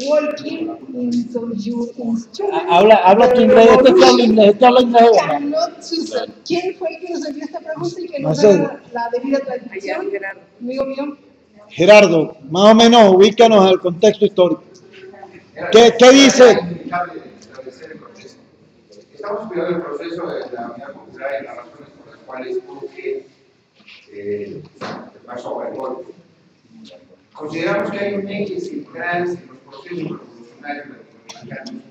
working into your instrument." Habla tu inglés, este habla inglés. ¿Quién fue el que nos envió esta pregunta y que nos da la debida traducción? Amigo mío. Gerardo, más o menos ubícanos al contexto histórico. ¿Qué dice? Estamos cuidando el proceso de la Unidad Popular y las razones por las cuales tuvo que pasó al golpe. Consideramos que hay un eje central en los procesos revolucionarios latinoamericanos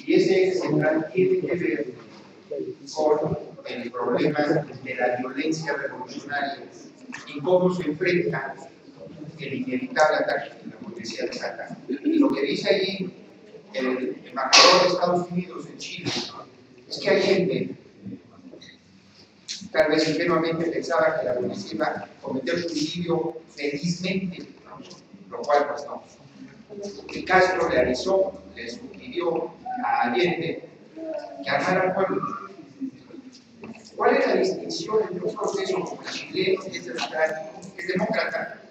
y ese eje central tiene que ver con el problema de la violencia revolucionaria y cómo se enfrenta el inevitable ataque de la policía de Santa. Y lo que dice allí el embajador de Estados Unidos en Chile es que hay gente, tal vez ingenuamente pensaba que la policía iba a cometer suicidio felizmente, lo cual pues no. Que Castro le avisó, le sugirió a Allende que armara al pueblo. ¿Cuál es la distinción entre un proceso como el chileno, que es democrático, que es demócrata?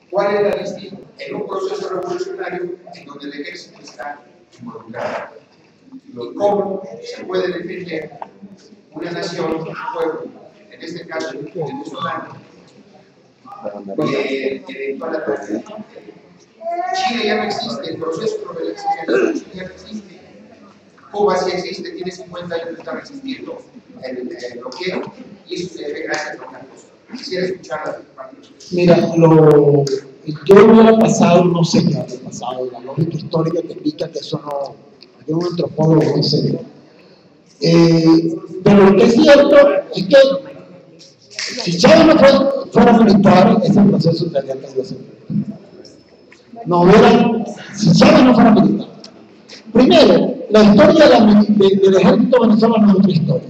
¿Cuál es la distinción en un proceso revolucionario en donde el ejército está involucrado? ¿Y cómo se puede defender una nación, un pueblo, en este caso el venezolano, de eventual ataque? Chile ya no existe, el proceso de Chile ya no existe. Cuba sí existe, tiene 50 años de estar resistiendo el bloqueo, y eso se debe gracias a una cosa. Quisiera escuchar a la parte. Mira, yo hubiera pasado, no sé qué habría pasado, la lógica histórica te explica que eso no, es un antropólogo muy serio. Pero lo que es cierto es que si Chávez no fuera militar, ese proceso estaría tenido sentido. No hubiera, si Chávez no fuera militar. Primero, la historia del ejército venezolano es otra historia.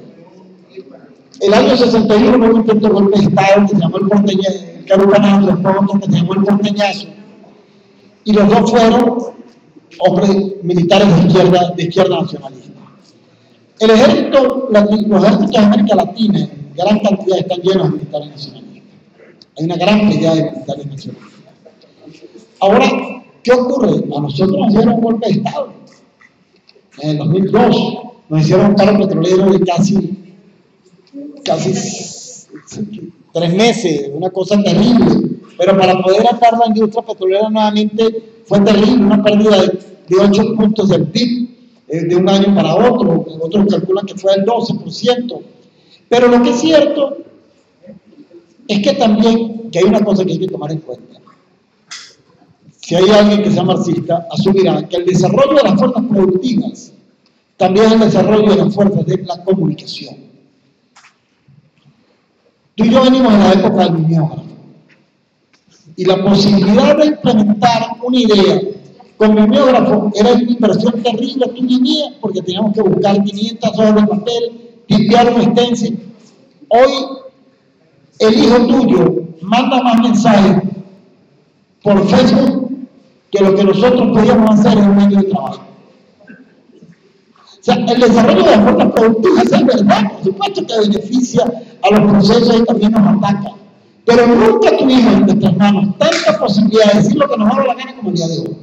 El año 61 hubo un intento de golpe de Estado que se llamó el porteñazo, el carupanazo, después otro que se llamó el porteñazo, y los dos fueron hombres militares de izquierda nacionalista. El ejército, los ejércitos de América Latina, en gran cantidad están llenos de militares nacionalistas. Hay una gran cantidad de militares nacionalistas. Ahora, ¿qué ocurre? A nosotros nos dieron un golpe de Estado. En el 2002 nos hicieron un paro petrolero de casi 3 meses, una cosa terrible, pero para poder atar la industria petrolera nuevamente fue terrible, una pérdida de 8 puntos del PIB de un año para otro, otros calculan que fue el 12%, pero lo que es cierto es que también, que hay una cosa que hay que tomar en cuenta, si hay alguien que sea marxista, asumirá que el desarrollo de las fuerzas productivas también es el desarrollo de las fuerzas de la comunicación. Tú y yo venimos de la época del mimeógrafo, y la posibilidad de implementar una idea con mimeógrafo era una inversión terrible, tú y mía, porque teníamos que buscar 500 hojas de papel, tipear un stencil. Hoy, el hijo tuyo manda más mensajes por Facebook que lo que nosotros podíamos hacer en un año de trabajo. O sea, el desarrollo de las fuerzas productivas es verdad, por supuesto que beneficia a los procesos y también nos ataca. Pero nunca tuvimos en nuestras manos tanta posibilidad de decir lo que nos daba la gana como el día de hoy.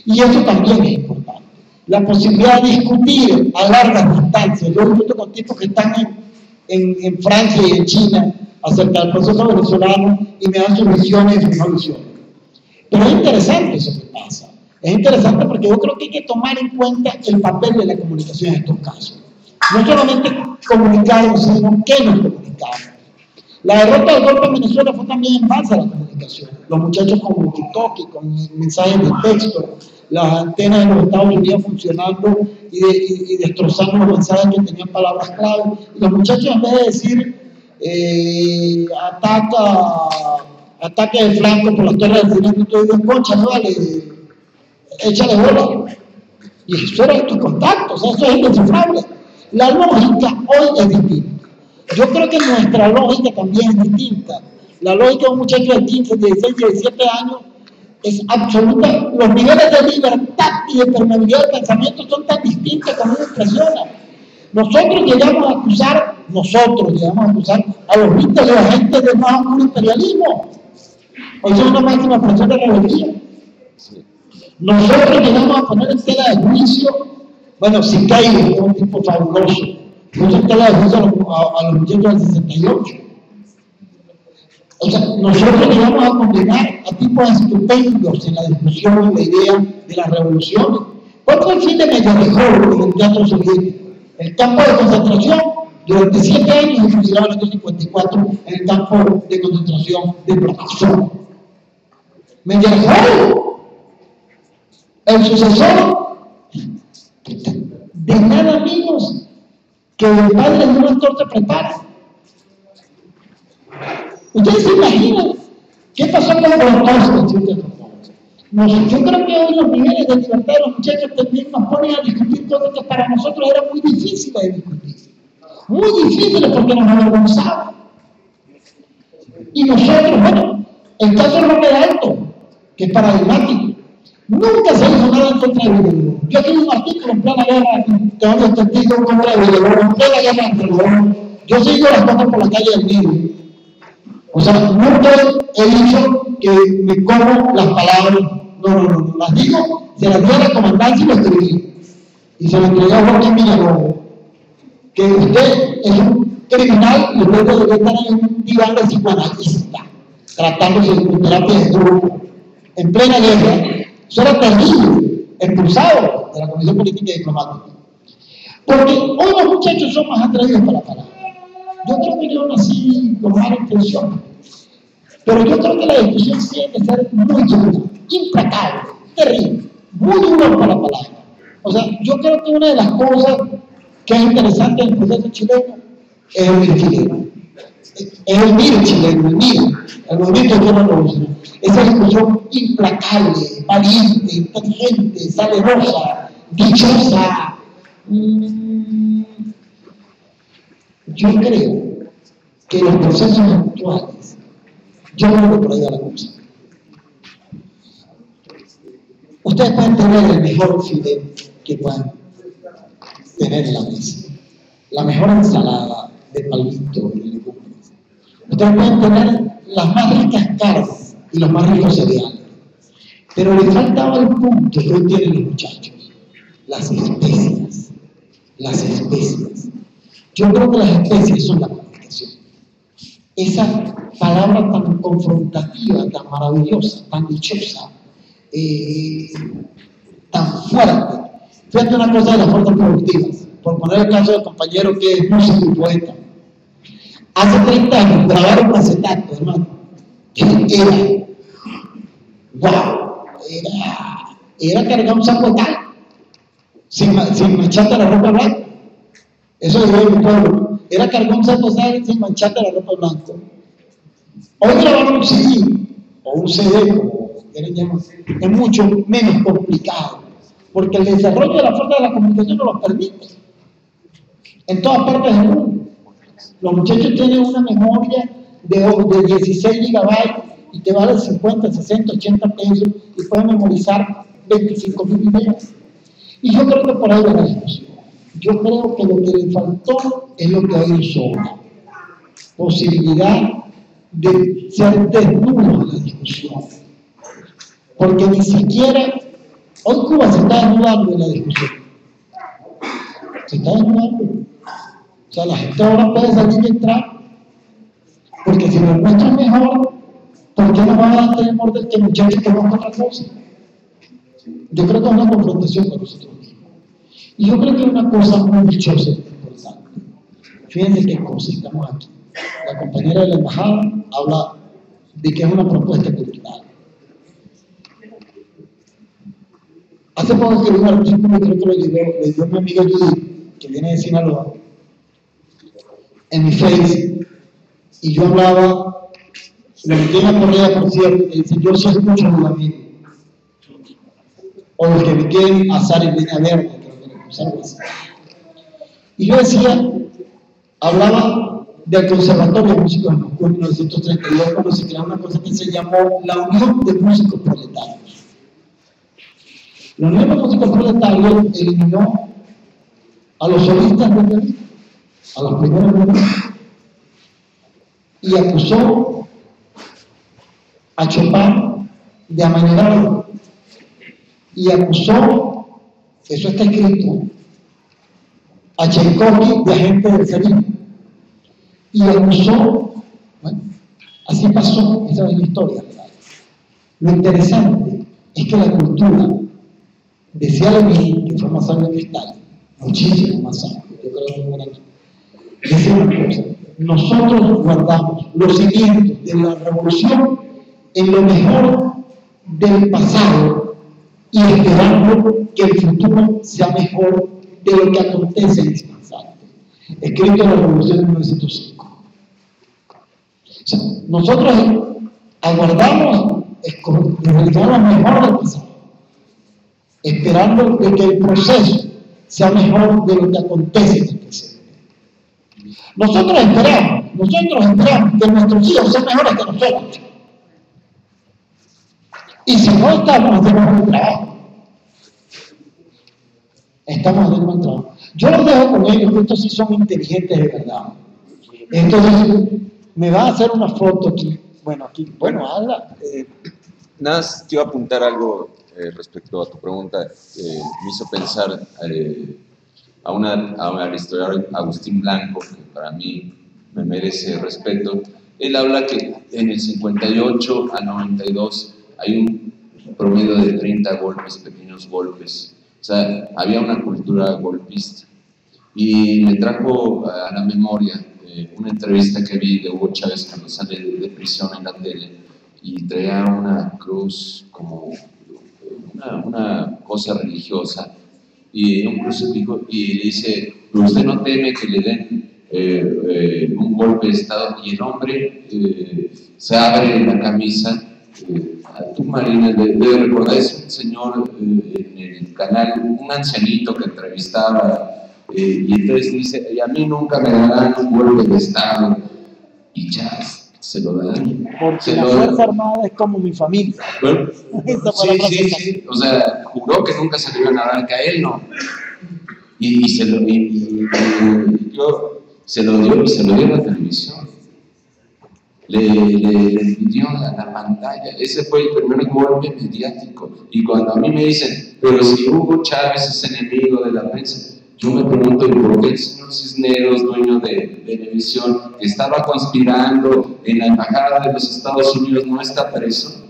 Y eso también es importante. La posibilidad de discutir a largas distancias. Yo discuto con tipos que están en Francia y en China acerca del proceso venezolano y me dan sus visiones y sus no visiones. Pero es interesante eso que pasa. Es interesante porque yo creo que hay que tomar en cuenta el papel de la comunicación en estos casos. No solamente comunicar, sino qué nos comunicamos. La derrota del golpe en Venezuela fue también en base a la comunicación. Los muchachos con walkie-talkie, con mensajes de texto, las antenas de los Estados Unidos funcionando y destrozando los mensajes que tenían palabras clave. Y los muchachos, en vez de decir ataque de flanco por las torres del Silencio, tú dices, concha, no vale, échale bola. Y eso era tu contacto, o sea, eso es indescifrable. La lógica hoy es distinta. Yo creo que nuestra lógica también es distinta. La lógica de un muchacho de 15, 16, 17 años es absoluta. Los niveles de libertad y de permeabilidad de pensamiento son tan distintos como una impresiona. Nosotros llegamos a acusar a los líderes de la gente de más oscuro imperialismo. Hoy son una máxima expresión de rebeldía. Nosotros llegamos a poner en tela de juicio, bueno, Siqueiros, que es un tipo fabuloso, puso en tela de juicio a los muchachos del 68. O sea, nosotros llegamos a condenar a tipos estupendos en la discusión, en la idea de las revoluciones. ¿Cuál fue el fin de Medellín en el teatro soviético? El campo de concentración Durante 7 años se fusilaron en el 54 en el campo de concentración de Plataforma. Mendialfaro, el sucesor, de nada menos que el padre de un actor se prepara. ¿Ustedes se imaginan qué pasó con los yo creo que hoy los niveles de libertad de los muchachos también nos ponen a discutir cosas que para nosotros eran muy difíciles de discutir. Muy difíciles porque nos avergonzaban. Y nosotros, bueno, el caso de Roque Alto, que es paradigmático, nunca se hizo nada en contra de Villalobos. Yo escribí un artículo en plena guerra, tengo testigo en contra de Villalobos, en plena guerra entre Villalobos. Yo sigo las cosas por la calle del Nido. O sea, nunca he dicho que me como las palabras, no, las digo, se las dio a la comandancia y lo escribí. Y se lo entregó a Joaquín Villalobos. Que usted es un criminal y usted debería estar en un diván de psicoanalista, tratándose de terapia de grupo, en plena guerra. Eso era terrible, expulsado de la Comisión Política y Diplomática. Porque hoy los muchachos son más atrevidos para la palabra. Yo creo que yo nací con mala intención, pero yo creo que la discusión tiene que ser muy dura, implacable, terrible, muy dura para la palabra. O sea, yo creo que una de las cosas que es interesante en el proceso chileno es el MIR chileno. Es el MIR chileno, el movimiento de la revolución. Esa discusión implacable, valiente, inteligente, salerosa, dichosa. Yo creo que los procesos actuales, yo creo que por ahí va la cosa. Ustedes pueden tener el mejor fidel que puedan tener en la mesa, la mejor ensalada de palmito y legumbres. Ustedes pueden tener las más ricas carnes y los más ricos cereales, pero le faltaba el punto que hoy tienen los muchachos: las especias. Las especias. Yo creo que las especies son la comunicación. Esa palabra tan confrontativa, tan maravillosa, tan dichosa, tan fuerte. Fíjate una cosa de las fuerzas productivas, por poner el caso del compañero que es músico y poeta. Hace 30 años grabaron un acetato, hermano, que era cargar un saco de cal, sin mancharte la ropa blanca. Eso es de mi pueblo. Era cargar un saco de sal sin mancharte la ropa blanca. Hoy grabar un CD o un CD, como quieren llamar, es mucho menos complicado, porque el desarrollo de la fuerza de la comunicación no lo permite. En todas partes del mundo. Los muchachos tienen una memoria de 16 gigabytes y te vale 50, 60, 80 pesos y pueden memorizar 25.000 videos. Y yo creo que por ahí va la discusión. Yo creo que lo que le faltó es lo que hoy sobra: posibilidad de ser desnudos en la discusión. Porque ni siquiera hoy Cuba se está desnudando en la discusión. Se está desnudando. O sea, la gente ahora puede salir y entrar. Porque si lo nuestro es mejor, ¿por qué no van a tener temor que muchachos que van a otra cosa? Yo creo que es una confrontación con nosotros mismos. Y yo creo que es una cosa muy dichosa y importante. Fíjense qué cosa, estamos aquí. La compañera de la embajada habla de que es una propuesta cultural. Hace poco escribí un artículo, creo que le dio mi amiga Judith, que viene de Sinaloa, en mi Face, y yo hablaba, lo metí en la correa, por cierto, que dice: yo sí escucho a mi amigo, o los que me quieren asar en línea verde, creo que le usaron así. Y yo decía, hablaba del Conservatorio de Músicos en Moscú en 1932, cuando se creó una cosa que se llamó la Unión de Músicos Proletarios. La Unión de Músicos Proletarios eliminó a los solistas de violín, a los primeros violines, y acusó a Chopin de amañado, y acusó, eso está escrito, a Tchaikovsky de agente del Serín, y acusó, bueno, así pasó, esa es la historia. Lo interesante es que la cultura, decía Lenin, que fue más sabio que Stalin, muchísimo más sabio, yo creo que decir una cosa. Nosotros guardamos los cimientos de la revolución en lo mejor del pasado y esperando que el futuro sea mejor de lo que acontece en ese pasado. Escrito en la Revolución de 1905. O sea, nosotros aguardamos lo mejor del pasado, esperando de que el proceso sea mejor de lo que acontece en el presente. Nosotros esperamos que nuestros hijos sean mejores que nosotros. Y si no, estamos haciendo un trabajo. Estamos haciendo un trabajo. Yo los dejo con ellos, que estos sí son inteligentes de verdad. Entonces, me va a hacer una foto aquí. Bueno, habla. Nada más te iba a apuntar algo respecto a tu pregunta. Me hizo pensar al historiador Agustín Blanco, que para mí me merece respeto. Él habla que en el 58 al 92 hay un promedio de 30 golpes, pequeños golpes. O sea, había una cultura golpista. Y me trajo a la memoria una entrevista que vi de Hugo Chávez cuando sale de prisión en la tele, y traía una cruz como una cosa religiosa y un crucifijo, y le dice: usted no teme que le den un golpe de estado. Y el hombre se abre la camisa. Tú, Marina, debe recordar, es un señor en el canal, un ancianito que entrevistaba, y entonces dice: y a mí nunca me darán un golpe de estado, y ya se lo dan. Porque la Fuerza Armada es como mi familia. Bueno, sí, o sea, juró que nunca se le iban a dar, que a él no. Y se lo dio a la televisión. Le pidió la pantalla. Ese fue el primer golpe mediático. Y cuando a mí me dicen: pero si Hugo Chávez es enemigo de la prensa, yo me pregunto: ¿por qué el señor Cisneros, dueño de Venevisión, que estaba conspirando en la embajada de los Estados Unidos, no está preso?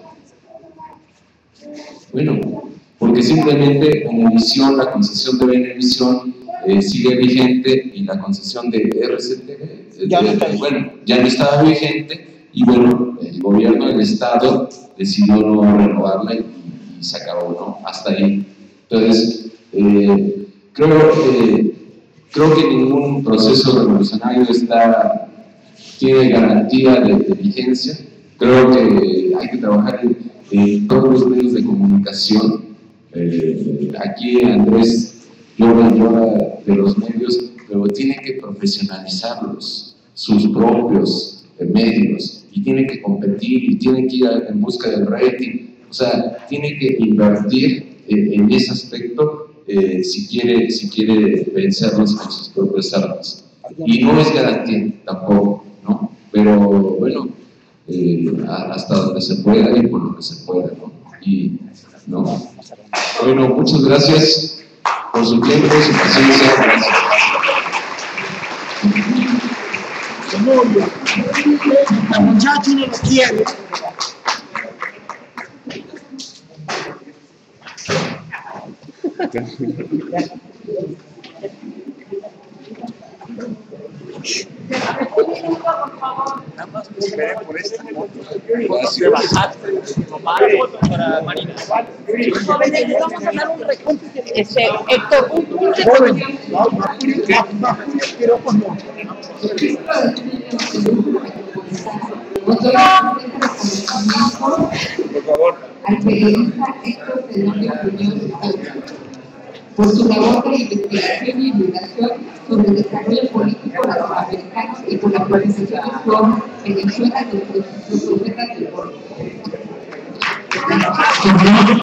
Bueno, porque simplemente Venevisión, la concesión de Venevisión sigue vigente, y la concesión de RCTV ya no estaba vigente, y bueno, el gobierno del Estado decidió no renovarla y se acabó, ¿no? Hasta ahí. Entonces, creo que ningún proceso revolucionario tiene garantía de vigencia. Creo que hay que trabajar en todos los medios de comunicación. Aquí Andrés llora de los medios, pero tiene que profesionalizarlos, sus propios medios, y tiene que competir, y tiene que ir en busca del rating. O sea, tiene que invertir en ese aspecto si quiere vencerlos con sus propias armas. Y no es garantía tampoco, ¿no? Pero bueno, hasta donde se pueda y por lo que se pueda, ¿no? Y no. Bueno, muchas gracias por su tiempo, su paciencia. Gracias. Muchachos, no lo quiero. Nada más que esperé por esta foto. Te bajaste para Marina. Jóvenes, vamos a dar un recuento. Héctor, un por favor. Al periodista Héctor Fernando Muñoz por su labor de investigación y divulgación sobre el desarrollo político latinoamericano y por la organización con Venezuela de los profetas del pueblo.